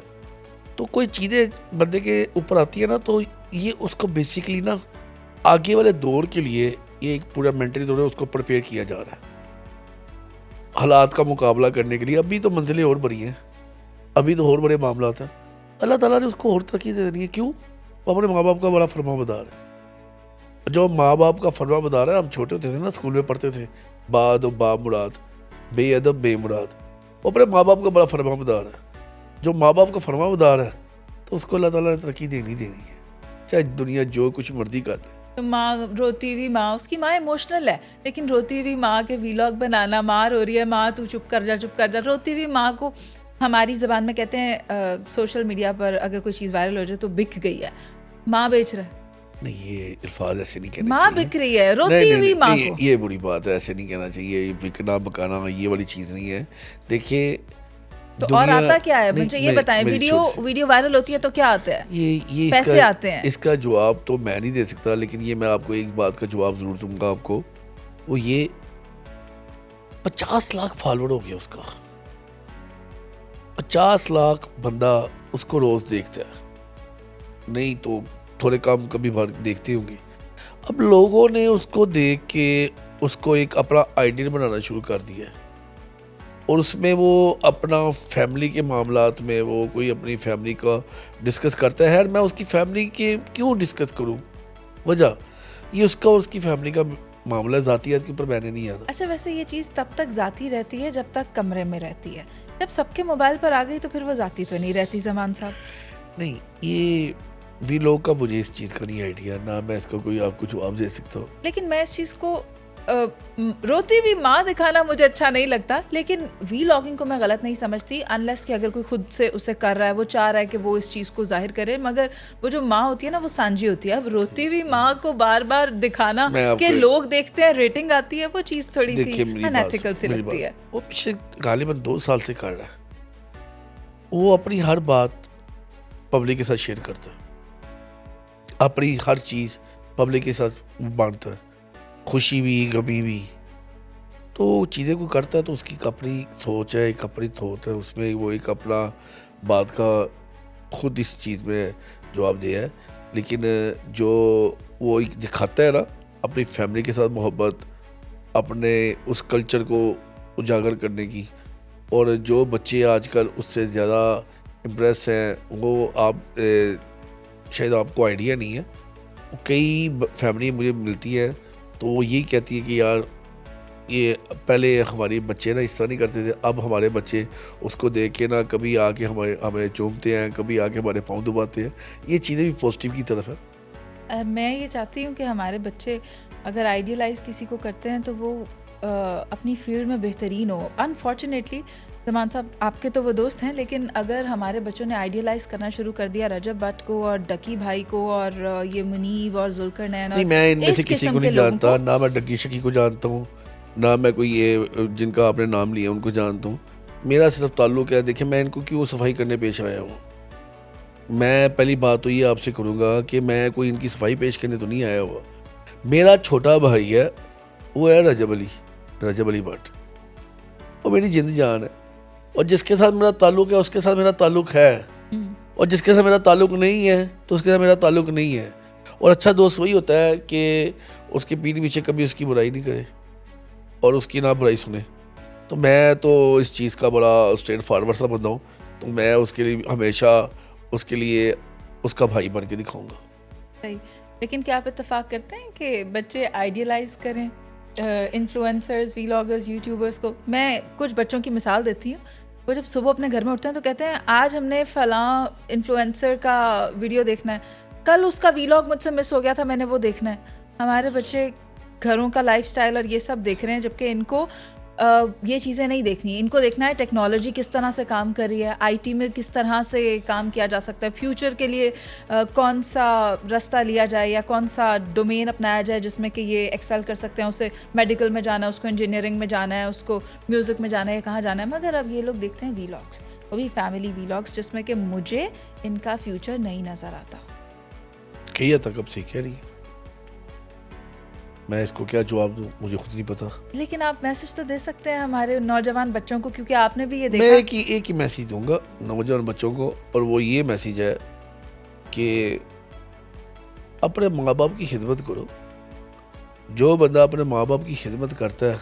تو کوئی چیزیں بندے کے اوپر آتی ہے نا, تو یہ اس کو بیسیکلی نا آگے والے دور کے لیے یہ ایک پورا مینٹلی دور ہے, اس کو پریپیئر کیا جا رہا ہے حالات کا مقابلہ کرنے کے لیے. ابھی تو منزلیں اور بڑی ہیں, ابھی تو اور بڑے معاملات ہیں. اللہ تعالیٰ نے اس کو اور ترقی دے دینی ہے. کیوں؟ وہ اپنے ماں باپ کا بڑا فرما بدار ہے. جو ماں باپ کا فرما بدار ہے, ہم چھوٹے ہوتے تھے نا اسکول میں پڑھتے تھے, باد و با مراد, بے ادب بے مراد. وہ اپنے ماں باپ کا بڑا فرما بدار ہے. جو ماں باپ کا فرما بدار ہے تو اس کو اللہ تعالیٰ نے ترقی دینی ہے, چاہے دنیا جو کچھ مرضی کر لے. تو ماں, روتی ہوئی ماں, اس کی ماں ایموشنل ہے, لیکن روتی ہوئی ماں کے ویلاگ بنانا, ماں رو رہی ہے, ماں تو چپ کر جا, روتی ہوئی ماں کو ہماری زبان میں کہتے ہیں سوشل میڈیا پر اگر کوئی چیز وائرل ہو جائے تو بک گئی ہے, ماں بیچ رہا ہے. نہیں, یہ الفاظ ایسے نہیں کہنا ماں چاہیے. بک رہی ہے روتی ہوئی ماں کو. یہ بری بات ہے, ایسے نہیں کہنا چاہیے. یہ بکنا بکانا یہ والی چیز نہیں ہے. دیکھیے تو اور آتا کیا ہے مجھے یہ بتائیں, ویڈیو وائرل ہوتی ہے تو کیا آتا ہے؟ یہ پیسے آتے ہیں. اس کا جواب تو میں نہیں دے سکتا, لیکن یہ میں آپ کو ایک بات کا جواب ضرور دوں گا آپ کو. وہ یہ 50 لاکھ فالوور ہو گیا اس کا. 50 لاکھ بندہ اس کو روز دیکھتا ہے, نہیں تو تھوڑے کام کبھی بار دیکھتے ہوں گے. اب لوگوں نے اس کو دیکھ کے اس کو ایک اپنا آئیڈیل بنانا شروع کر دیا ہے, اور اس میں وہ اپنا فیملی کے معاملات میں وہ کوئی اپنی فیملی کا ڈسکس کرتا ہے. میں اس کی فیملی کے کیوں ڈسکس کروں؟ وجہ یہ اس کا اور اس کی فیملی کا معاملہ, ذاتیات کے اوپر میں نے نہیں آنا. اچھا, ویسے یہ چیز تب تک ذاتی رہتی ہے جب تک کمرے میں رہتی ہے, جب سب کے موبائل پر آ گئی تو پھر وہ ذاتی تو نہیں رہتی. زمان صاحب نہیں, یہ وی لوگ کا مجھے اس چیز کا نہیں آئیڈیا, نہ میں اس کا کوئی آپ کو جواب دے سکتا ہوں. لیکن میں اس چیز کو روتی ہوئی ماں دکھانا مجھے اچھا نہیں لگتا, لیکن وی لاگنگ کو میں غلط نہیں سمجھتی انلیس کہ اگر کوئی خود سے اسے کر رہا ہے, وہ چاہ رہا ہے کہ وہ اس چیز کو ظاہر کرے. مگر وہ جو ماں ہوتی ہے نا, وہ سانجی ہوتی ہے. اب روتی ہوئی ماں کو بار بار دکھانا کہ لوگ دیکھتے ہیں, ریٹنگ آتی ہے, وہ چیز تھوڑی سی انیتھیکل سی لگتی ہے. وہ پچھلے غالباً 2 سال سے کر رہا ہے. وہ اپنی ہر بات پبلک کے ساتھ شیئر کرتا ہے, اپنی ہر چیز پبلک کے ساتھ بانٹتا ہے, خوشی بھی غمی بھی. تو چیزیں کوئی کرتا ہے تو اس کی اپنی سوچ ہے, ایک اپنی تھوت ہے, اس میں وہ ایک اپنا بات کا خود اس چیز میں جواب دیا ہے، لیکن جو وہ دکھاتا ہے نا اپنی فیملی کے ساتھ محبت، اپنے اس کلچر کو اجاگر کرنے کی، اور جو بچے آج کل اس سے زیادہ امپریس ہیں، وہ آپ شاید آپ کو آئیڈیا نہیں ہے، کئی فیملی مجھے ملتی ہے تو وہ یہی کہتی ہے کہ یار یہ پہلے ہمارے بچے نا اس طرح نہیں کرتے تھے، اب ہمارے بچے اس کو دیکھ کے نا کبھی آ کے ہمیں چومتے ہیں، کبھی آ کے ہمارے پاؤں دباتے ہیں. یہ چیزیں بھی پازیٹیو کی طرف ہے. میں یہ چاہتی ہوں کہ ہمارے بچے اگر آئیڈیلائز کسی کو کرتے ہیں تو وہ اپنی فیلڈ میں بہترین ہو. انفارچونیٹلی زمان صاحب آپ کے تو وہ دوست ہیں، لیکن اگر ہمارے بچوں نے آئیڈیلائز کرنا شروع کر دیا رجب بٹ کو اور ڈکی بھائی کو اور یہ منیب اور ذوالقرنین اور میں ان میں سے اس کسی قسم کو کے نہیں لوگوں جانتا، کو، نہ میں ڈکی شکی کو جانتا ہوں، نہ میں کوئی یہ جن کا آپ نے نام لیا ان کو جانتا ہوں. میرا صرف تعلق ہے، دیکھیں میں ان کو کیوں صفائی کرنے پیش آیا ہوں. میں پہلی بات تو یہ آپ سے کروں گا کہ میں کوئی ان کی صفائی پیش کرنے تو نہیں آیا ہوا. میرا چھوٹا بھائی ہے، وہ ہے رجب علی بٹ، وہ میری جند جان ہے، اور جس کے ساتھ میرا تعلق ہے اس کے ساتھ میرا تعلق ہے، اور جس کے ساتھ میرا تعلق نہیں ہے تو اس کے ساتھ میرا تعلق نہیں ہے. اور اچھا دوست وہی ہوتا ہے کہ اس کے پیٹھ پیچھے کبھی اس کی برائی نہیں کرے اور اس کی نہ برائی سنے. تو میں تو اس چیز کا بڑا اسٹریٹ فارورڈ سا بندہ ہوں، تو میں اس کے لیے ہمیشہ اس کے لیے اس کا بھائی بن کے دکھاؤں گا. صحیح. لیکن کیا آپ اتفاق کرتے ہیں کہ بچے آئیڈیلائز کریں انفلوئنسرز، ویلاگرز، یوٹیوبرز کو؟ میں کچھ بچوں کی مثال دیتی ہوں. وہ جب صبح اپنے گھر میں اٹھتے ہیں تو کہتے ہیں آج ہم نے فلاں انفلوئنسر کا ویڈیو دیکھنا ہے، کل اس کا ویلاگ مجھ سے مس ہو گیا تھا، میں نے وہ دیکھنا ہے. ہمارے بچے گھروں کا لائف سٹائل اور یہ سب دیکھ رہے ہیں، جبکہ ان کو یہ چیزیں نہیں دیکھنی. ان کو دیکھنا ہے ٹیکنالوجی کس طرح سے کام کر رہی ہے، آئی ٹی میں کس طرح سے کام کیا جا سکتا ہے، فیوچر کے لیے کون سا رستہ لیا جائے یا کون سا ڈومین اپنایا جائے جس میں کہ یہ ایکسل کر سکتے ہیں. اسے میڈیکل میں جانا ہے، اس کو انجینئرنگ میں جانا ہے، اس کو میوزک میں جانا ہے، کہاں جانا ہے. مگر اب یہ لوگ دیکھتے ہیں ویلاگس، وہ بھی فیملی ویلاگس، جس میں کہ مجھے ان کا فیوچر نہیں نظر آتا. کہیے تک اب سے کہہ رہی ہے، میں اس کو کیا جواب دوں، مجھے خود نہیں پتا. لیکن آپ میسج تو دے سکتے ہیں ہمارے نوجوان بچوں کو، کیونکہ آپ نے بھی یہ میں دیکھا. ایک ہی میسیج دوں گا نوجوان بچوں کو، اور وہ یہ میسیج ہے کہ اپنے ماں باپ کی خدمت کرو. جو بندہ اپنے ماں باپ کی خدمت کرتا ہے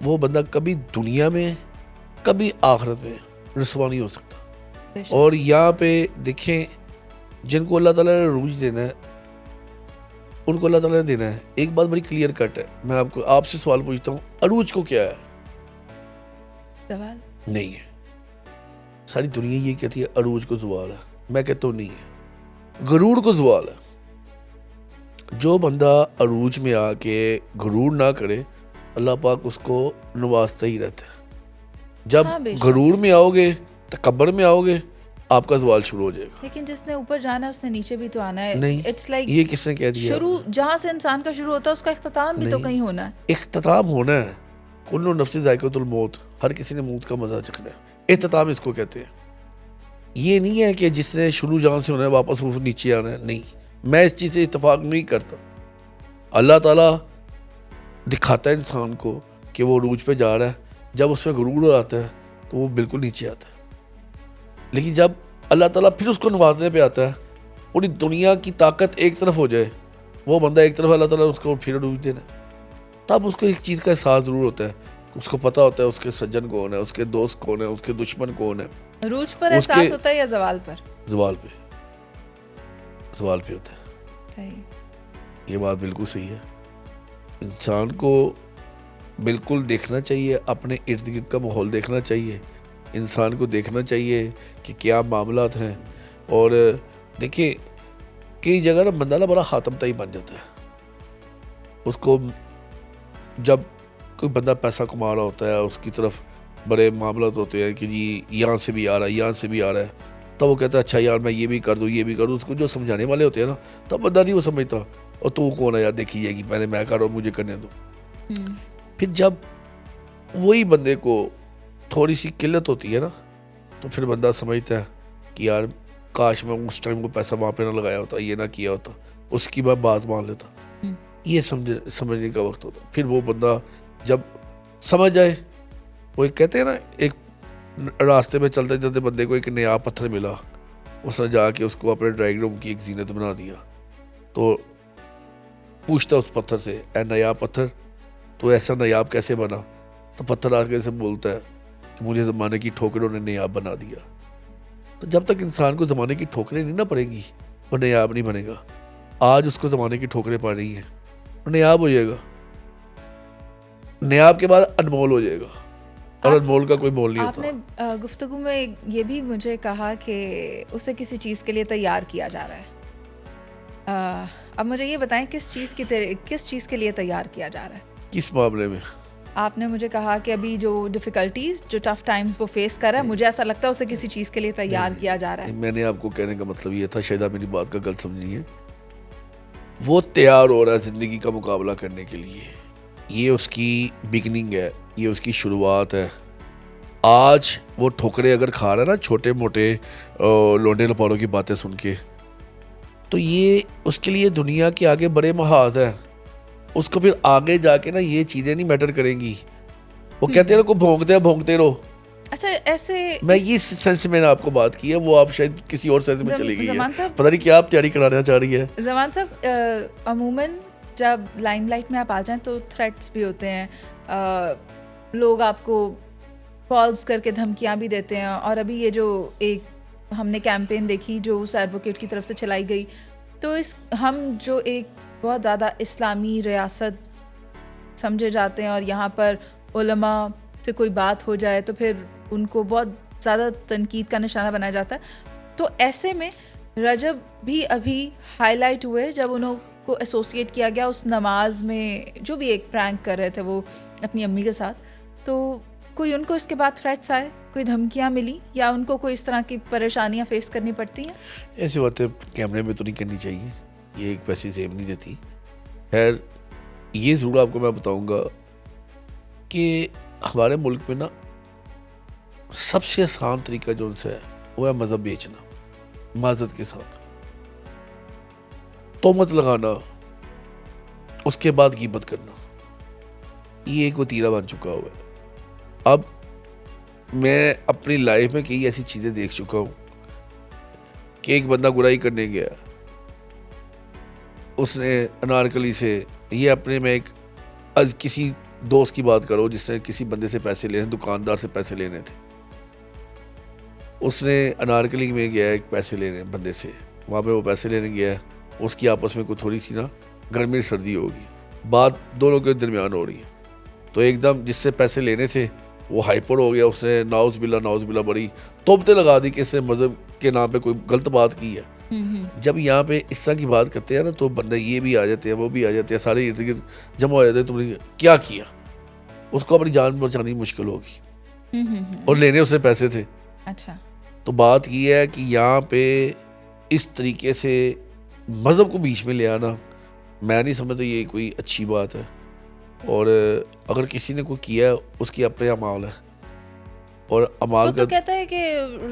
وہ بندہ کبھی دنیا میں کبھی آخرت میں رسوا نہیں ہو سکتا. اور یہاں پہ دیکھیں، جن کو اللہ تعالیٰ نے عروج دینا ہے ان کو اللہ تعالیٰ نے دینا ہے. ایک بات بڑی کلیئر کٹ ہے، میں آپ سے سوال پوچھتا ہوں، عروج کو کیا ہے؟ سوال نہیں ہے. ساری دنیا یہ کہتی ہے عروج کو زوال ہے، میں کہتا ہوں نہیں ہے، غرور کو زوال ہے. جو بندہ عروج میں آ کے غرور نہ کرے، اللہ پاک اس کو نوازتا ہی رہتا ہے. جب غرور میں آؤ گے، تکبر میں آؤ گے، آپ کا زوال شروع ہو جائے گا. لیکن جس نے اوپر جانا ہے اس نے نیچے بھی تو آنا ہے. نہیں، اٹس لائک یہ کس نے کہہ دیا؟ شروع جہاں سے انسان کا شروع ہوتا ہے اس کا اختتام بھی تو کہیں ہونا ہے. اختتام ہونا ہے. کل نفس ذائقۃ الموت، ہر کسی نے موت کا مزہ چکھنا ہے. اختتام اس کو کہتے ہیں. یہ نہیں ہے کہ جس نے شروع جہاں سے ہونا ہے واپس وہ نیچے آنا ہے. نہیں، میں اس چیز سے اتفاق نہیں کرتا. اللہ تعالیٰ دکھاتا ہے انسان کو کہ وہ عروج پہ جا رہا ہے، جب اس پہ غرور آتا ہے تو وہ بالکل نیچے آتا ہے. لیکن جب اللہ تعالیٰ پھر اس کو نوازنے پہ آتا ہے، پوری دنیا کی طاقت ایک طرف ہو جائے، وہ بندہ ایک طرف، اللہ تعالیٰ اس کو پھر عروج دینا، تب اس کو ایک چیز کا احساس ضرور ہوتا ہے. اس کو پتہ ہوتا ہے اس کے سجن کون ہے، اس کے دوست کون ہے، اس کے دشمن کون ہے. عروج پر احساس ہوتا ہے یا زوال پر؟ زوال پہ ہوتا ہے. صحیح، یہ بات بالکل صحیح ہے. انسان کو بالکل دیکھنا چاہیے، اپنے ارد گرد کا ماحول دیکھنا چاہیے، انسان کو دیکھنا چاہیے کہ کیا معاملات ہیں. اور دیکھیں کئی جگہ نا بندہ نا بڑا خاتم تائی بن جاتا ہے. اس کو جب کوئی بندہ پیسہ کما رہا ہوتا ہے، اس کی طرف بڑے معاملات ہوتے ہیں کہ جی یہاں سے بھی آ رہا ہے، یہاں سے بھی آ رہا ہے، تب وہ کہتا ہے اچھا یار میں یہ بھی کر دوں، یہ بھی کر دوں. اس کو جو سمجھانے والے ہوتے ہیں نا، تب بندہ نہیں وہ سمجھتا، اور تو کون ہے یار، دیکھی جائے گی، پہلے میں کر رہا ہوں، مجھے کرنے دو. پھر جب وہی بندے کو تھوڑی سی قلت ہوتی ہے نا، تو پھر بندہ سمجھتا ہے کہ یار کاش میں اس ٹائم کو پیسہ وہاں پہ نہ لگایا ہوتا، یہ نہ کیا ہوتا، اس کی میں بات مان لیتا. یہ سمجھنے کا وقت ہوتا. پھر وہ بندہ جب سمجھ جائے، وہ ایک کہتے ہیں نا، ایک راستے میں چلتے چلتے بندے کو ایک نیا پتھر ملا، اس نے جا کے اس کو اپنے ڈرائنگ روم کی ایک زینت بنا دیا. تو پوچھتا اس پتھر سے, اے نایاب پتھر, تو ایسا نایاب کیسے بنا؟ تو پتھر آ کے سے بولتا ہے کہ مجھے زمانے کی ٹھوکروں نے نایاب بنا دیا. تو جب تک انسان کو زمانے کی ٹھوکریں نہیں نہ پڑیں گی وہ نایاب نہیں بنے گا. آج اس کو زمانے کی ٹھوکریں پڑ رہی ہیں, وہ نایاب ہو جائے گا. نیاب کے بعد انمول ہو جائے گا, اور انمول کا کوئی مول نہیں آپ ہوتا. نے گفتگو میں یہ بھی مجھے کہا کہ اسے کسی چیز کے لیے تیار کیا جا رہا ہے. اب مجھے یہ بتائیں کس چیز کے لیے تیار کیا جا رہا ہے؟ کس معاملے میں؟ آپ نے مجھے کہا کہ ابھی جو ڈیفیکلٹیز, جو ٹف ٹائمز وہ فیس کر رہا ہے, مجھے ایسا لگتا ہے اسے کسی چیز کے لیے تیار کیا جا رہا ہے. میں نے آپ کو کہنے کا مطلب یہ تھا, شاید آپ میری بات کا غلط سمجھیے. وہ تیار ہو رہا ہے زندگی کا مقابلہ کرنے کے لیے. یہ اس کی بگننگ ہے, یہ اس کی شروعات ہے. آج وہ ٹھوکرے اگر کھا رہا ہے نا چھوٹے موٹے لونڈے لپاڑوں کی باتیں سن کے, تو یہ اس کے لیے دنیا کے آگے بڑے محاذ ہیں. اس کو پھر آگے جا کے نا یہ چیزیں نہیں میٹر کریں گی. وہ کہتے ہیں نا کو بھونکتے رہو. اچھا, ایسے میں یہ سینس میں نے آپ کو بات کی ہے, وہ آپ شاید کسی اور سینس میں چلی گئی ہے. زمان صاحب, پتہ نہیں کیا آپ تیاری کرانا چاہ رہی ہے. زمان صاحب, عموماً جب لائم لائٹ میں آپ آ جائیں تو تھریٹس بھی ہوتے ہیں, لوگ آپ کو کالز کر کے دھمکیاں بھی دیتے ہیں. اور ابھی یہ جو ایک ہم نے کیمپین دیکھی جو اس ایڈوکیٹ کی طرف سے چلائی گئی, تو ہم جو ایک بہت زیادہ اسلامی ریاست سمجھے جاتے ہیں, اور یہاں پر علماء سے کوئی بات ہو جائے تو پھر ان کو بہت زیادہ تنقید کا نشانہ بنایا جاتا ہے. تو ایسے میں رجب بھی ابھی ہائی لائٹ ہوئے جب انہوں کو ایسوسیٹ کیا گیا اس نماز میں جو بھی ایک پرینک کر رہے تھے وہ اپنی امی کے ساتھ. تو کوئی ان کو اس کے بعد تھریٹس آئے, کوئی دھمکیاں ملی, یا ان کو کوئی اس طرح کی پریشانیاں فیس کرنی پڑتی ہیں؟ ایسی باتیں کیمرے میں تو نہیں کرنی چاہیے, یہ ایک ویسی زیب نہیں دیتی. خیر, یہ ضرور آپ کو میں بتاؤں گا کہ ہمارے ملک میں نا سب سے آسان طریقہ جو ان سے ہے وہ ہے مذہب بیچنا, معذرت کے ساتھ تہمت لگانا, اس کے بعد غیبت کرنا. یہ ایک وتیرہ بن چکا ہوا ہے. اب میں اپنی لائف میں کئی ایسی چیزیں دیکھ چکا ہوں کہ ایک بندہ برائی کرنے گیا, اس نے انارکلی سے, یہ اپنے میں ایک کسی دوست کی بات کرو جس نے کسی بندے سے پیسے لینے, دکاندار سے پیسے لینے تھے, اس نے انارکلی میں گیا ایک پیسے لینے بندے سے, وہاں پہ وہ پیسے لینے گیا, اس کی آپس میں کوئی تھوڑی سی نا گرمی سردی ہوگی, بات دونوں کے درمیان ہو رہی ہے. تو ایک دم جس سے پیسے لینے تھے وہ ہائپر ہو گیا, اس نے ناؤز باللہ بڑی توبتیں لگا دی کہ اس نے مذہب کے نام پہ کوئی غلط بات کی ہے. جب یہاں پہ اس طرح کی بات کرتے ہیں نا تو بندے یہ بھی آ جاتے ہیں, وہ بھی آ جاتے ہیں, سارے ارد گرد جمع ہو جاتے ہیں. تم نے کیا کیا؟ اس کو اپنی جان بچانی مشکل ہوگی, اور لینے اس سے پیسے تھے. اچھا, تو بات یہ ہے کہ یہاں پہ اس طریقے سے مذہب کو بیچ میں لے آنا میں نہیں سمجھتا یہ کوئی اچھی بات ہے. اور اگر کسی نے کوئی کیا ہے اس کی اپنے اعمال ہے, اور اعمال وہ تو کہتا ہے کہ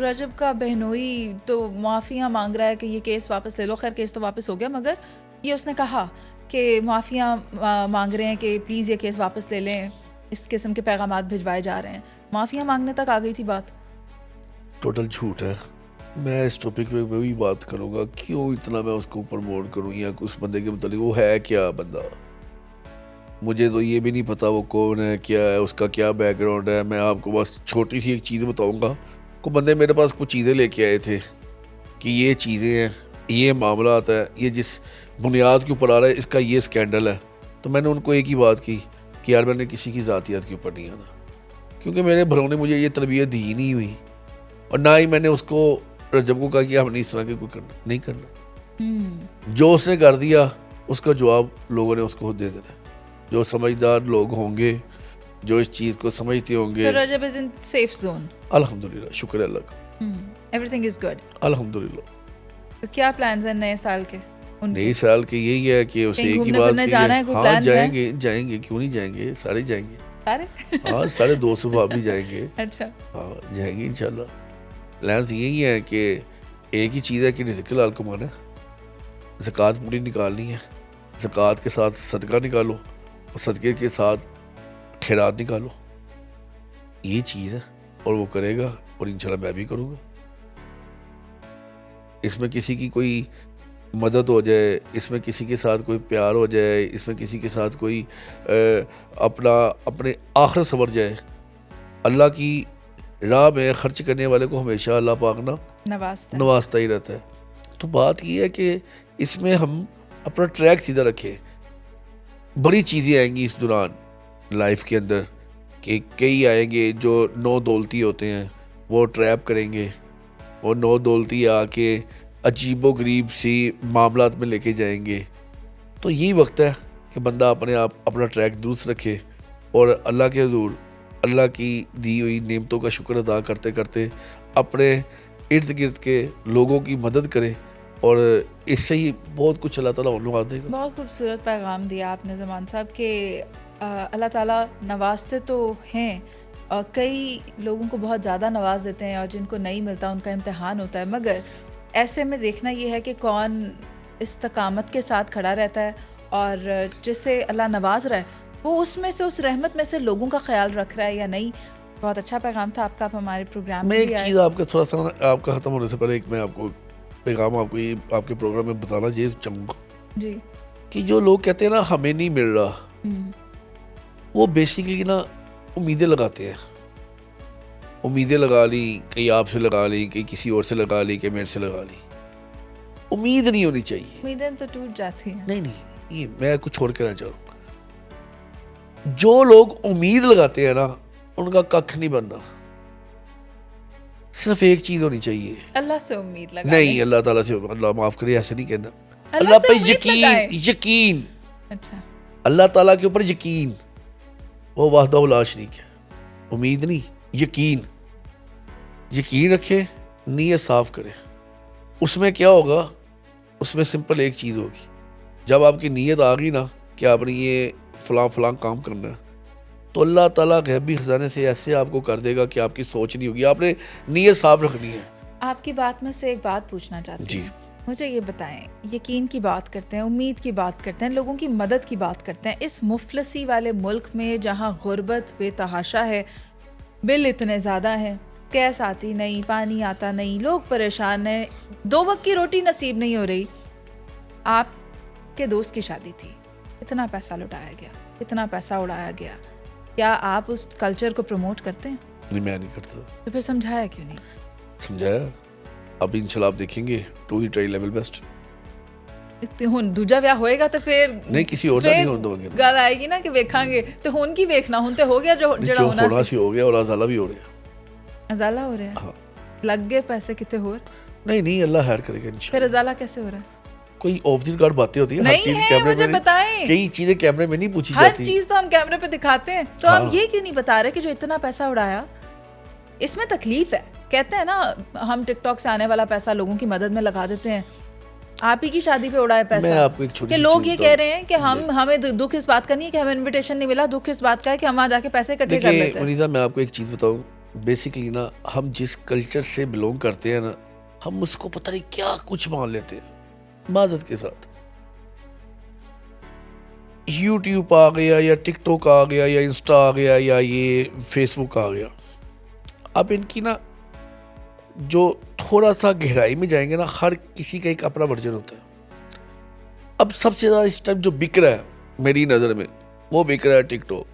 رجب کا بہنوئی تو معافیاں مانگ رہا ہے کہ یہ کیس واپس لے لو. خیر کیس تو واپس ہو گیا, مگر یہ اس نے کہا کہ معافیاں مانگ رہے ہیں کہ پلیز یہ کیس واپس لے لیں, اس قسم کے پیغامات بھجوائے جا رہے ہیں. معافیاں مانگنے تک آ گئی تھی بات. ٹوٹل جھوٹ ہے. میں اس ٹاپک پہ وہی بات کروں گا, کیوں اتنا میں اس کو پروموٹ کروں, یا اس بندے کے متعلق وہ ہے کیا بندہ. مجھے تو یہ بھی نہیں پتا وہ کون ہے, کیا ہے, اس کا کیا بیک گراؤنڈ ہے. میں آپ کو بس چھوٹی سی ایک چیز بتاؤں گا. کوئی بندے میرے پاس کچھ چیزیں لے کے آئے تھے کہ یہ چیزیں ہیں, یہ معاملہ آتا ہے, یہ جس بنیاد کے اوپر آ رہا ہے اس کا یہ اسکینڈل ہے. تو میں نے ان کو ایک ہی بات کی کہ یار میں نے کسی کی ذاتیات کے اوپر نہیں آنا, کیونکہ میرے بھروں نے مجھے یہ تربیت دی نہیں ہوئی, اور نہ ہی میں نے اس کو رجب کو کہا کہ ہم نے اس طرح کے کوئی کرنا نہیں کرنا. جو اس نے کر دیا اس کا جواب لوگوں نے اس کو خود دے دینا. جو سمجھدار لوگ ہوں گے, جو اس چیز کو سمجھتے ہوں گے. رجب از ان سیف زون. الحمدللہ, شکر اللہ کا, ایوری تھنگ از گڈ. الحمدللہ. تو کیا پلانز ہیں نئے سال کے؟ نئے سال کے یہی ہے کہ اسے ایک ہی بات کی, ہاں جائیں گے, کیوں نہیں جائیں گے, سارے جائیں گے, سارے ہاں سارے دوست صحباب بھی جائیں گے. اچھا, ہاں جائیں گے انشاءاللہ. پلانز یہی ہے کہ ایک ہی چیز ہے کہ رزق حلال کمانا ہے, زکوٰۃ پوری نکالنی ہے, زکوٰۃ کے ساتھ صدقہ نکالو, اور صدقے کے ساتھ خیرات نکالو. یہ چیز ہے, اور وہ کرے گا, اور انشاءاللہ میں بھی کروں گا. اس میں کسی کی کوئی مدد ہو جائے, اس میں کسی کے ساتھ کوئی پیار ہو جائے, اس میں کسی کے ساتھ کوئی اپنے آخرت سنور جائے. اللہ کی راہ میں خرچ کرنے والے کو ہمیشہ اللہ پاک نوازتا ہی رہتا ہے. تو بات یہ ہے کہ اس میں ہم اپنا ٹریک سیدھا رکھیں. بڑی چیزیں آئیں گی اس دوران لائف کے اندر کہ کئی آئیں گے جو نو دولتی ہوتے ہیں, وہ ٹریپ کریں گے, وہ نو دولتی آ کے عجیب و غریب سی معاملات میں لے کے جائیں گے. تو یہی وقت ہے کہ بندہ اپنا ٹریک درست رکھے اور اللہ کے حضور اللہ کی دی ہوئی نعمتوں کا شکر ادا کرتے کرتے اپنے ارد گرد کے لوگوں کی مدد کرے, اور اس سے ہی بہت کچھ اللہ تعالیٰ نواز دے گا. بہت خوبصورت پیغام دیا آپ نے زمان صاحب کہ اللہ تعالیٰ نوازتے تو ہیں, اور کئی لوگوں کو بہت زیادہ نواز دیتے ہیں اور جن کو نہیں ملتا ان کا امتحان ہوتا ہے, مگر ایسے میں دیکھنا یہ ہے کہ کون استقامت کے ساتھ کھڑا رہتا ہے اور جس سے اللہ نواز رہا ہے وہ اس میں سے اس رحمت میں سے لوگوں کا خیال رکھ رہا ہے یا نہیں. بہت اچھا پیغام تھا آپ کا, آپ ہمارے پروگرام میں ایک چیز آپ کا تھوڑا سا آپ کا ختم ہونے سے پہلے ایک میں آپ کو پیغام آپ کو یہ آپ کے پروگرام میں بتانا یہ چاہوں گا جی کہ جو لوگ کہتے ہیں نا ہمیں نہیں مل رہا, وہ بیسیکلی نا امیدیں لگاتے ہیں. امیدیں لگا لی, کہیں آپ سے لگا لی, کہیں کسی اور سے لگا لی, کہیں میرے سے لگا لی. امید نہیں ہونی چاہیے. امیدیں تو ٹوٹ جاتی ہیں. نہیں, یہ میں کچھ چھوڑ کے نہ چاہوں. جو لوگ امید لگاتے ہیں نا ان کا ککھ نہیں بننا. صرف ایک چیز ہونی چاہیے, اللہ سے امید لگا. نہیں, اللہ تعالیٰ سے, اللہ معاف کرے ایسے نہیں کہنا. اللہ پہ یقین, اچھا, اللہ تعالیٰ کے اوپر یقین, وہ وحدہ لا شریک ہے. امید نہیں, یقین رکھے, نیت صاف کرے. اس میں کیا ہوگا, اس میں سمپل ایک چیز ہوگی, جب آپ کی نیت آ گئی نا کہ آپ نے یہ فلاں کام کرنا ہے, تو اللہ تعالیٰ غیبی خزانے سے ایسے آپ کو کر دے گا کہ آپ کی سوچ نہیں ہوگی. آپ نے نیت صاف رکھنی ہے. آپ کی بات میں سے ایک بات پوچھنا چاہتی ہوں. مجھے یہ بتائیں, یقین کی بات کرتے ہیں, امید کی بات کرتے ہیں, لوگوں کی مدد کی بات کرتے ہیں, اس مفلسی والے ملک میں جہاں غربت بے تحاشا ہے, بل اتنے زیادہ ہیں, گیس آتی نہیں, پانی آتا نہیں, لوگ پریشان ہیں, 2 وقت کی روٹی نصیب نہیں ہو رہی. آپ کے دوست کی شادی تھی, اتنا پیسہ لٹایا گیا, اتنا پیسہ اڑایا گیا, کیا آپ اس کلچر کو پروموٹ کرتے ہیں؟ نہیں, میں نہیں کرتا. تو پھر سمجھایا کیوں نہیں؟ سمجھایا, اب انشاءاللہ آپ دیکھیں گے to the try level best. دوجا بیاہ ہوئے گا تو پھر نہیں, کسی اور نہیں ہونے دو گے. گل آئے گی نا کہ ویکھاں گے تو ہن کی ویکھنا, ہن تے ہو گیا جو جڑا ہونا سی ہو گیا, اور ازالہ بھی ہو رہا ہے. ازالہ ہو رہا ہے. ہاں, لگ گئے پیسے کتے ہور. نہیں, اللہ خیر کرے گا انشاءاللہ. پھر ازالہ کیسے ہو رہا ہے؟ کوئی آف دی ریکارڈ باتیں ہوتی ہیں, ہر چیز کیمرے میں, بتائیں, کئی چیزیں کیمرے میں نہیں پوچھی جاتی. ہر چیز تو ہم کیمرے پہ دکھاتے ہیں, تو ہم یہ کیوں نہیں بتا رہے کہ جو اتنا پیسہ اڑایا اس میں تکلیف ہے. کہتے ہیں نا ہم ٹک ٹاک سے آنے والا پیسہ لوگوں کی مدد میں لگا دیتے ہیں. آپ ہی کی شادی پہ اڑایا پیسہ, کہ لوگ یہ کہہ رہے ہیں کہ ہمیں دکھ اس بات کا نہیں ہے کہ ہمیں انویٹیشن نہیں ملا, دکھ اس بات کا ہے کہ ہم وہاں جا کے پیسے اکٹھے کر لیتے ہیں. منیزا, میں آپ کو ایک چیز بتاؤں, بیسیکلی نا ہم جس کلچر سے بلونگ کرتے ہیں نا, ہم اس کو پتہ نہیں کیا کچھ مان لیتے ہیں معذرت کے ساتھ. یوٹیوب آ گیا, یا ٹک ٹاک آ گیا, یا انسٹا آ گیا, یا یہ فیس بک آ گیا. اب ان کی نا جو تھوڑا سا گہرائی میں جائیں گے نا, ہر کسی کا ایک اپنا ورژن ہوتا ہے. اب سب سے زیادہ اس ٹائم جو بک رہا ہے میری نظر میں, وہ بک رہا ہے ٹک ٹاک,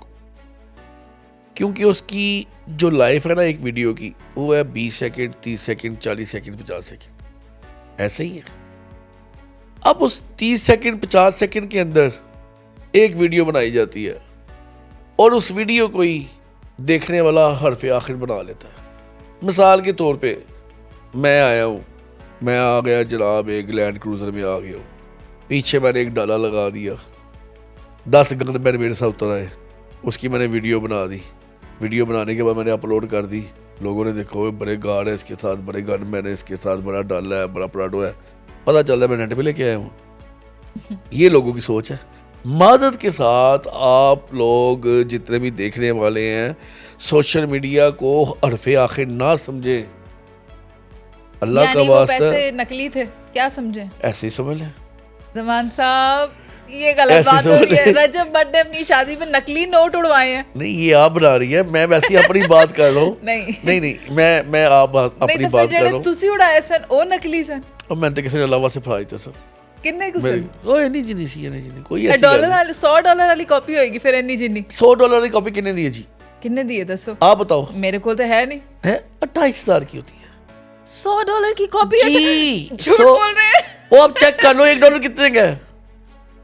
کیونکہ اس کی جو لائف ہے نا ایک ویڈیو کی, وہ ہے 20 سیکنڈ, 30 سیکنڈ, 40 سیکنڈ, 50 سیکنڈ, ایسے ہی ہے. اب اس 30 سیکنڈ 50 سیکنڈ کے اندر ایک ویڈیو بنائی جاتی ہے, اور اس ویڈیو کو ہی دیکھنے والا حرف آخر بنا لیتا ہے. مثال کے طور پہ میں آیا ہوں, میں آ گیا جناب ایک لینڈ کروزر میں آ گیا ہوں, پیچھے میں نے ایک ڈالا لگا دیا, 10 گن میرے ساتھ اتر آئے, اس کی میں نے ویڈیو بنا دی. ویڈیو بنانے کے بعد میں نے اپلوڈ کر دی. لوگوں نے دیکھا بڑے گارڈ ہے اس کے ساتھ, بڑے گن میں نے اس کے ساتھ, بڑا ڈالا ہے, بڑا پراڈو ہے. پتہ چلتا ہے میں نیٹ پہ لے کے آیا ہوں. یہ لوگوں کی سوچ ہے. معذرت کے ساتھ آپ لوگ جتنے بھی دیکھنے والے ہیں, سوشل میڈیا کو حرف آخر نہ سمجھیں. اللہ کا واسطہ, پیسے نکلی تھے کیا سمجھیں, ایسے ہی سمجھ لیں. زمان صاحب یہ غلط بات ہو رہی ہے. رجب بٹ نے اپنی شادی پہ نکلی نوٹ اڑوائے ہیں. نہیں, یہ آپ بنا رہی ہے, میں ویسے ہی اپنی بات کر رہا ہوں. نہیں, میں آپ اپنی بات کر رہا ہوں. تسی اڑائے سن او نکلی سن. اور میں تے کسی علاوہ سے پڑھا دیتا سر ਕਿੰਨੇ ਕੁ میرے ਸਨ اوہ اینی جنی سی اینی جنی کوئی ایسی ਡਾਲਰ ਵਾਲੀ $100 ਵਾਲੀ ਕਾਪੀ ਹੋਏਗੀ ਫਿਰ ਇੰਨੀ ਜਿੰਨੀ $100 کی کاپی کتنے دی ہے جی ਕਿੰਨੇ ਦੀ ਹੈ ਦੱਸੋ آپ بتاؤ ਮੇਰੇ ਕੋਲ ਤਾਂ ਹੈ ਨਹੀਂ ہے 28,000 کی ہوتی ہے $100 کی کاپی ہے جی جھوٹ بول رہے ہیں وہ آپ چیک کر لو $1 کتنے کا ہے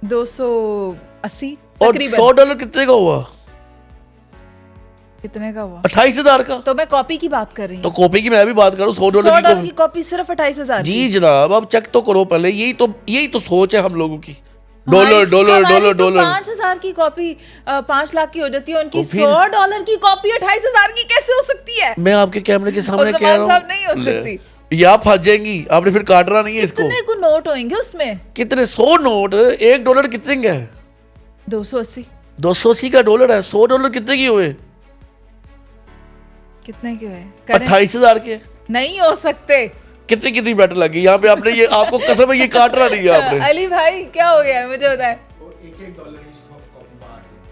280 اور تقریباً $100 کتنے کا ہوا کتنے کا ہوا 28,000 کا تو میں کاپی کی بات کر رہی تو ہوں کاپی کی میں بھی بات کروں $100 کی کی کاپی صرف 28,000 جی جناب اب چیک تو کرو پہلے یہی تو سوچ ہے ہم لوگوں کی ہماری ڈالر تو 5,000 کی کاپی 5 لاکھ کی ہو جاتی ہے ان کی $100 کی کاپی 28,000 کی کیسے ہو سکتی ہے میں آپ کے کیمرے کے سامنے کہہ رہا ہوں صاحب نہیں ہو سکتی یہ آپ پھنس جائیں گی آپ نے پھر کاٹنا نہیں ہے اس کو کتنے کو نوٹ ہوئیں گے اس میں کتنے 100 نوٹ $1 کتنے کا ہے 280 280 کا ڈالر ہے $100 کتنے کی ہوئے کتنے کے ہوئے 28,000 کے نہیں ہو سکتے کتنی بیٹ لگی یہاں پہ آپ نے یہ آپ کو قسم ہے یہ کاٹنا نہیں ہے آپ نے علی بھائی کیا ہو گیا ہے مجھے بتائیں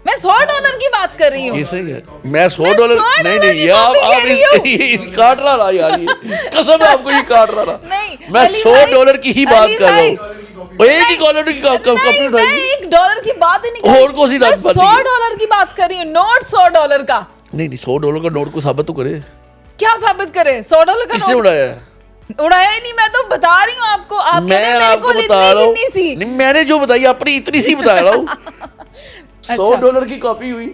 میں $100 کی بات کر رہی ہوں یہ صحیح ہے میں $100 نہیں آپ کاٹ رہا رہا یار یہ قسم ہے آپ کو یہ کاٹ رہا رہا نہیں میں $100 کی ہی بات کر رہا ہوں ایک ہی $1 کی کاپی اٹھائی $1 کی بات ہی نہیں کر اور کو سی رہی $100 کی بات کر رہی ہوں نوٹ $100 کا نہیں $100 کا نوٹ کو ثابت تو کرے کیا ثابت کرے $100 کا کس نے اڑایا ہے اڑایا ہی نہیں میں تو بتا رہی ہوں آپ کو آپ میں آپ کو بتا رہا ہوں میں نے جو بتائی اپنی اتنی سی بتا رہا ہوں $100 کی کاپی ہوئی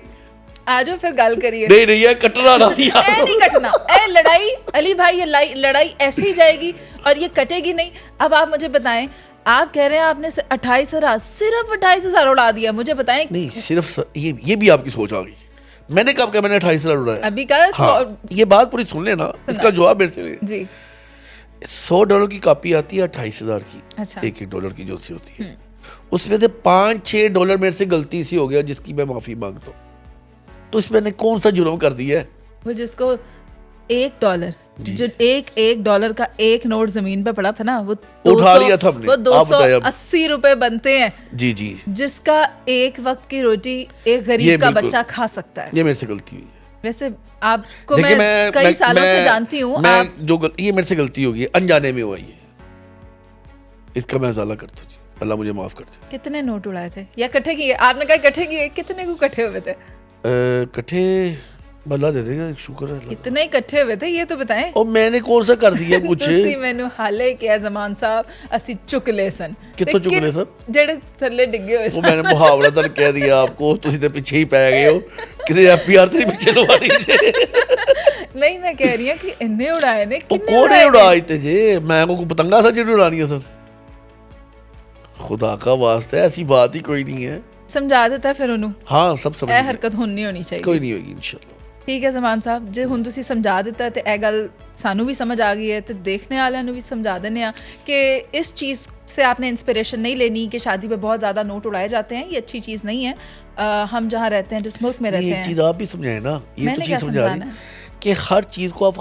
آجو پھر گل کریے نہیں یہ کٹنا نہ اے نہیں کٹنا اے لڑائی علی بھائی یہ لڑائی ایسے ہی جائے گی اور یہ کٹے گی نہیں اب آپ مجھے بتائیں آپ کہہ رہے ہیں آپ نے 28,000 صرف 28,000 اڑا دیا مجھے بتائیں نہیں صرف یہ بھی آپ کی سوچ آ گئی میں نے کب کہ میں نے 28,000 اڑایا ابھی کہا یہ بات پوری سن لینا اس کا جواب میرے سے لے جی $100 کی کاپی آتی ہے 28,000 کی اچھا $1 کی جو سی ہوتی ہے اس میں سے $5-6 میرے سے غلطی سی ہو گیا جس کی میں معافی مانگتا ہوں تو اس میں نے کون سا جرم کر دیا ہے وہ جس کو $1 جو $1 کا ایک نوٹ زمین پہ پڑا تھا نا وہ اٹھا لیا تھا ہم نے وہ 280 روپے بنتے ہیں جی جی جس کا ایک وقت کی روٹی ایک غریب کا بچہ کھا سکتا ہے یہ میرے سے غلطی ہوئی ویسے آپ کو میں کئی سالوں سے جانتی ہوں یہ میرے سے غلطی ہوگی انجانے میں ہوا یہ اس کا میں ازالہ کرتا ہوں اللہ مجھے معاف کر دے کتنے نوٹ اڑائے تھے یا کٹھے کیے آپ نے کہا کٹھے کیے کتنے کو کٹھے ہوئے تھے کٹھے اللہ دے دے گا شکر ہے اتنے کٹھے ہوئے تھے یہ تو بتائیں اور میں نے کون سا کر دیا کچھ تسی مینوں حالے کیا زمان صاحب اسی چکلے سن کتوں چکلے سن جڑے تھلے ڈگے ہوئے سن وہ میں نے محاورہ تن کہہ دیا آپ کو تسی تے پیچھے ہی پے گئے ہو کسی ایف پی آر تے پیچھے لوا دیجیے نہیں میں کہہ رہی ہوں کہ انہیں اڑائے نے کتنے کون اڑائے تے جی میں کو پتنگا سا جڑی اڑانی ہے سر خدا کا واسطہ ایسی بات ہی کوئی نہیں ہے سمجھا دیتا پھر انہوں ہاں سب سمجھ اے حرکت ہونی ہونی چاہیے کوئی نہیں ہوگی انشاءاللہ ٹھیک ہے زمان صاحب جے ہن تسی سمجھا دیتا ہے تے اے گل سانو بھی سمجھ آ گئی ہے تے دیکھنے والوں نو بھی سمجھا دینے ہیں کہ اس چیز سے آپ نے انسپریشن نہیں لینی کہ شادی پہ بہت زیادہ نوٹ اڑائے جاتے ہیں یہ اچھی چیز نہیں ہے ہم جہاں رہتے ہیں جس ملک میں رہتے ہیں یہ چیز آپ بھی سمجھائیں نا یہ تو چیز سمجھا رہی کہ ہر چیز کو آپ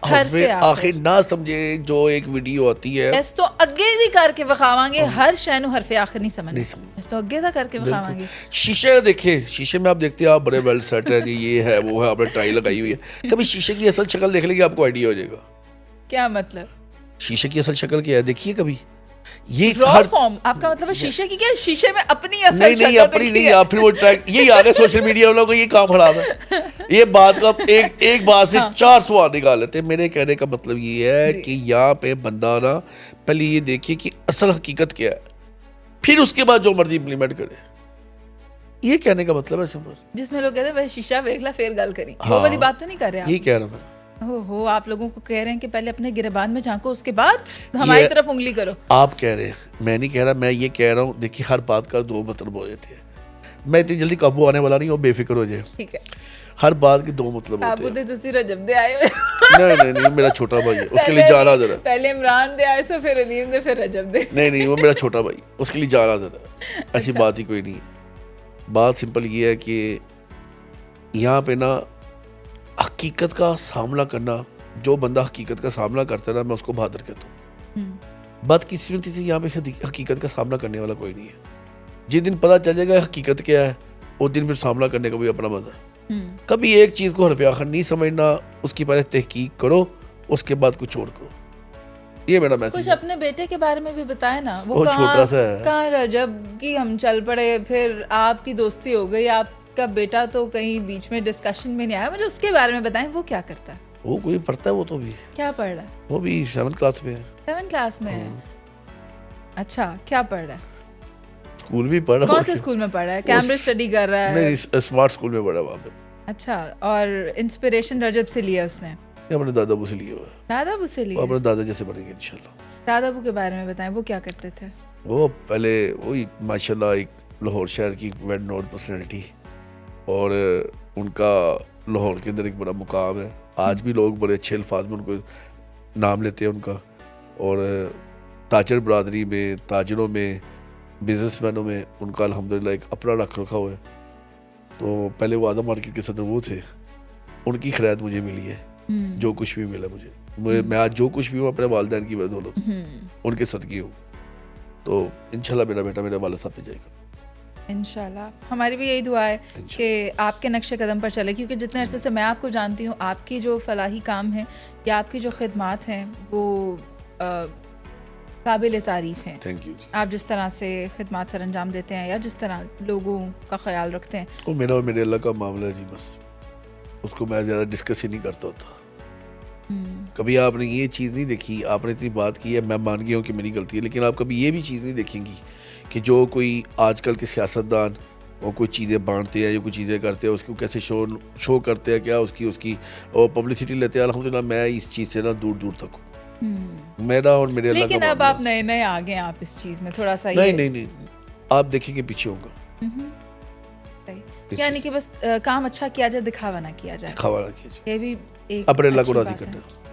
حرف آخر نہ سمجھے جو ایک ویڈیو آتی ہے اس تو اگے بھی کر کے وکھاواں گے ہر شے نو حرف آخر نہیں سمجھنا اس تو اگے دا کر کے وکھاواں گے شیشے دیکھیں شیشے میں آپ دیکھتے ہیں آپ بڑے ویل سیٹ ہیں یہ ہے وہ ہے آپ نے ٹائی لگائی ہوئی ہے کبھی شیشے کی اصل شکل دیکھ لیں گے آپ کو آئیڈیا ہو جائے گا کیا مطلب شیشے کی اصل شکل کیا ہے دیکھیے کبھی یہ را فارم آپ کا مطلب ہے شیشے کی کیا شیشے میں اپنی اصل شکل نہیں اپنی نہیں آپ پھر وہ ٹریک یہی آگے سوشل میڈیا والوں کو یہ کام خراب ہے یہ بات کا ایک بات سے 4 سوال نکال لیتے ہیں میرے کہنے کا مطلب یہ ہے کہ یہاں پہ بندہ نا پہلے یہ دیکھیے کہ اصل حقیقت کیا ہے پھر اس کے بعد جو مرضی امپلیمنٹ کرے یہ کہنے کا مطلب ہے سمپل جس میں لوگ کہتے ہیں وہ شیشہ دیکھ لا پھر گل کریں وہ والی بات تو نہیں کر رہے آپ یہ کہہ رہا میں ہو آپ لوگوں کو کہہ رہے ہیں کہ پہلے اپنے گریبان میں جھانکو اس کے بعد ہماری طرف انگلی کرو آپ کہہ رہے ہیں میں نہیں کہہ رہا میں یہ کہہ رہا ہوں دیکھیے ہر بات کا 2 مطلب ہو جاتے ہیں میں اتنی جلدی قابو آنے والا نہیں ہوں بے فکر ہو جائے ٹھیک ہے ہر بات کے 2 مطلب ہوتے ہیں آپ تسی رجب دے آئے ہوئے نہیں میرا چھوٹا بھائی ہے اس کے لیے جانا ذرا پہلے عمران دے آئے سو پھر علیم دے پھر رجب دے نہیں وہ میرا چھوٹا بھائی اس کے لیے جانا ذرا ایسی بات ہی کوئی نہیں ہے بات سمپل یہ ہے کہ یہاں پہ نا حقیقت کا سامنا کرنا جو بندہ حقیقت کا سامنا کرتا ہے نا میں اس کو بہادر کہتا ہوں بدقسمتی سے یہاں پہ حقیقت کا سامنا کرنے والا کوئی نہیں ہے جس دن پتہ چل جائے گا حقیقت کیا ہے اس دن پھر سامنا کرنے کا بھی اپنا مزہ ہے کبھی ایک چیز کو حرف آخر نہیں سمجھنا اس کی پہلے تحقیق کرو اس کے بعد کچھ اور کرو یہ میرا کچھ میسج ہے. اپنے بیٹے کے بارے میں بھی بتائے نا, وہ وہ چھوٹا سا ہے. کہاں رجب کی ہم چل پڑے, پھر آپ کی دوستی ہو گئی, آپ کا بیٹا تو کہیں بیچ میں ڈسکشن میں نہیں آیا, مجھے اس کے بارے میں بتائیں, وہ کیا کرتا ہے, وہ کوئی پڑھتا ہے, وہ تو بھی کیا پڑھ رہا ہے, وہ بھی 7th کلاس میں ہے. 7 کلاس میں ہے, اچھا کیا پڑھ رہا ہے, اسکول بھی پڑھ رہا کون سے اسکول میں پڑھ رہا ہے, کیمبرج اسٹڈی کر رہا ہے, نہیں اسمارٹ اسکول میں پڑھا وہاں پہ. اچھا, اور انسپریشن رجب سے لیا اس نے, اپنے دادا ابو سے لیے ہوا ہے, دادا ابو سے وہ لیا, اپنے دادا جیسے بنے گے انشاءاللہ. دادا ابو کے بارے میں بتائیں, وہ کیا کرتے تھے, وہ پہلے وہی ماشاءاللہ ایک لاہور شہر کی ویل نون پرسنالٹی, اور ان کا لاہور کے اندر ایک بڑا مقام ہے. آج بھی لوگ بڑے اچھے الفاظ میں ان کو نام لیتے ہیں ان کا, اور تاجر برادری میں, تاجروں میں, بزنس مینوں میں ان کا الحمدللہ ایک اپنا رکھ رکھا ہوا ہے. تو پہلے وہ آدم مارکیٹ کے صدر وہ تھے, ان کی خیرات مجھے ملی ہے, جو کچھ بھی ملا مجھے, میں آج جو کچھ بھی ہوں اپنے والدین کی بدولت, ان کے صدقے ہوں. تو انشاءاللہ میرا بیٹا میرے والد صاحب پہ جائے گا انشاءاللہ. ہماری بھی یہی دعا ہے کہ آپ کے نقش قدم پر چلے, کیونکہ جتنے عرصے سے میں آپ کو جانتی ہوں, آپ کی جو فلاحی کام ہیں یا آپ کی جو خدمات ہیں وہ قابل تعریف ہیں. تھینک یو جی. آپ جس طرح سے خدمات سر انجام دیتے ہیں یا جس طرح لوگوں کا خیال رکھتے ہیں, وہ میرا اور میرے اللہ کا معاملہ ہے جی, بس اس کو میں زیادہ ڈسکس ہی نہیں کرتا ہوتا. کبھی آپ نے یہ چیز نہیں دیکھی, آپ نے اتنی بات کی ہے, میں مان گیا ہوں کہ میری غلطی ہے, لیکن آپ کبھی یہ بھی چیز نہیں دیکھیں گی کہ جو کوئی آج کل کے سیاستدان وہ کوئی چیزیں بانٹتے ہیں یا کوئی چیزیں کرتے ہیں, اس کو کیسے شو کرتے ہیں, کیا اس کی اور پبلسٹی لیتے ہیں. الحمدللہ میں اس چیز سے نا دور دور تک ہوں, میرا اور میرے اللہ کا لیکن اب معاملہ. آپ نئے نئے آ گئے ہیں, آپ اس چیز میں تھوڑا سا نہیں آپ دیکھیں گے پیچھے ہوگا, یعنی کہ بس کام اچھا کیا جائے, دکھاوا نہ کیا جائے, کھاوا نہ کیجیے, یہ بھی ایک اپنے اللہ کو اچھی راضی بات ہے. کرنا ہے.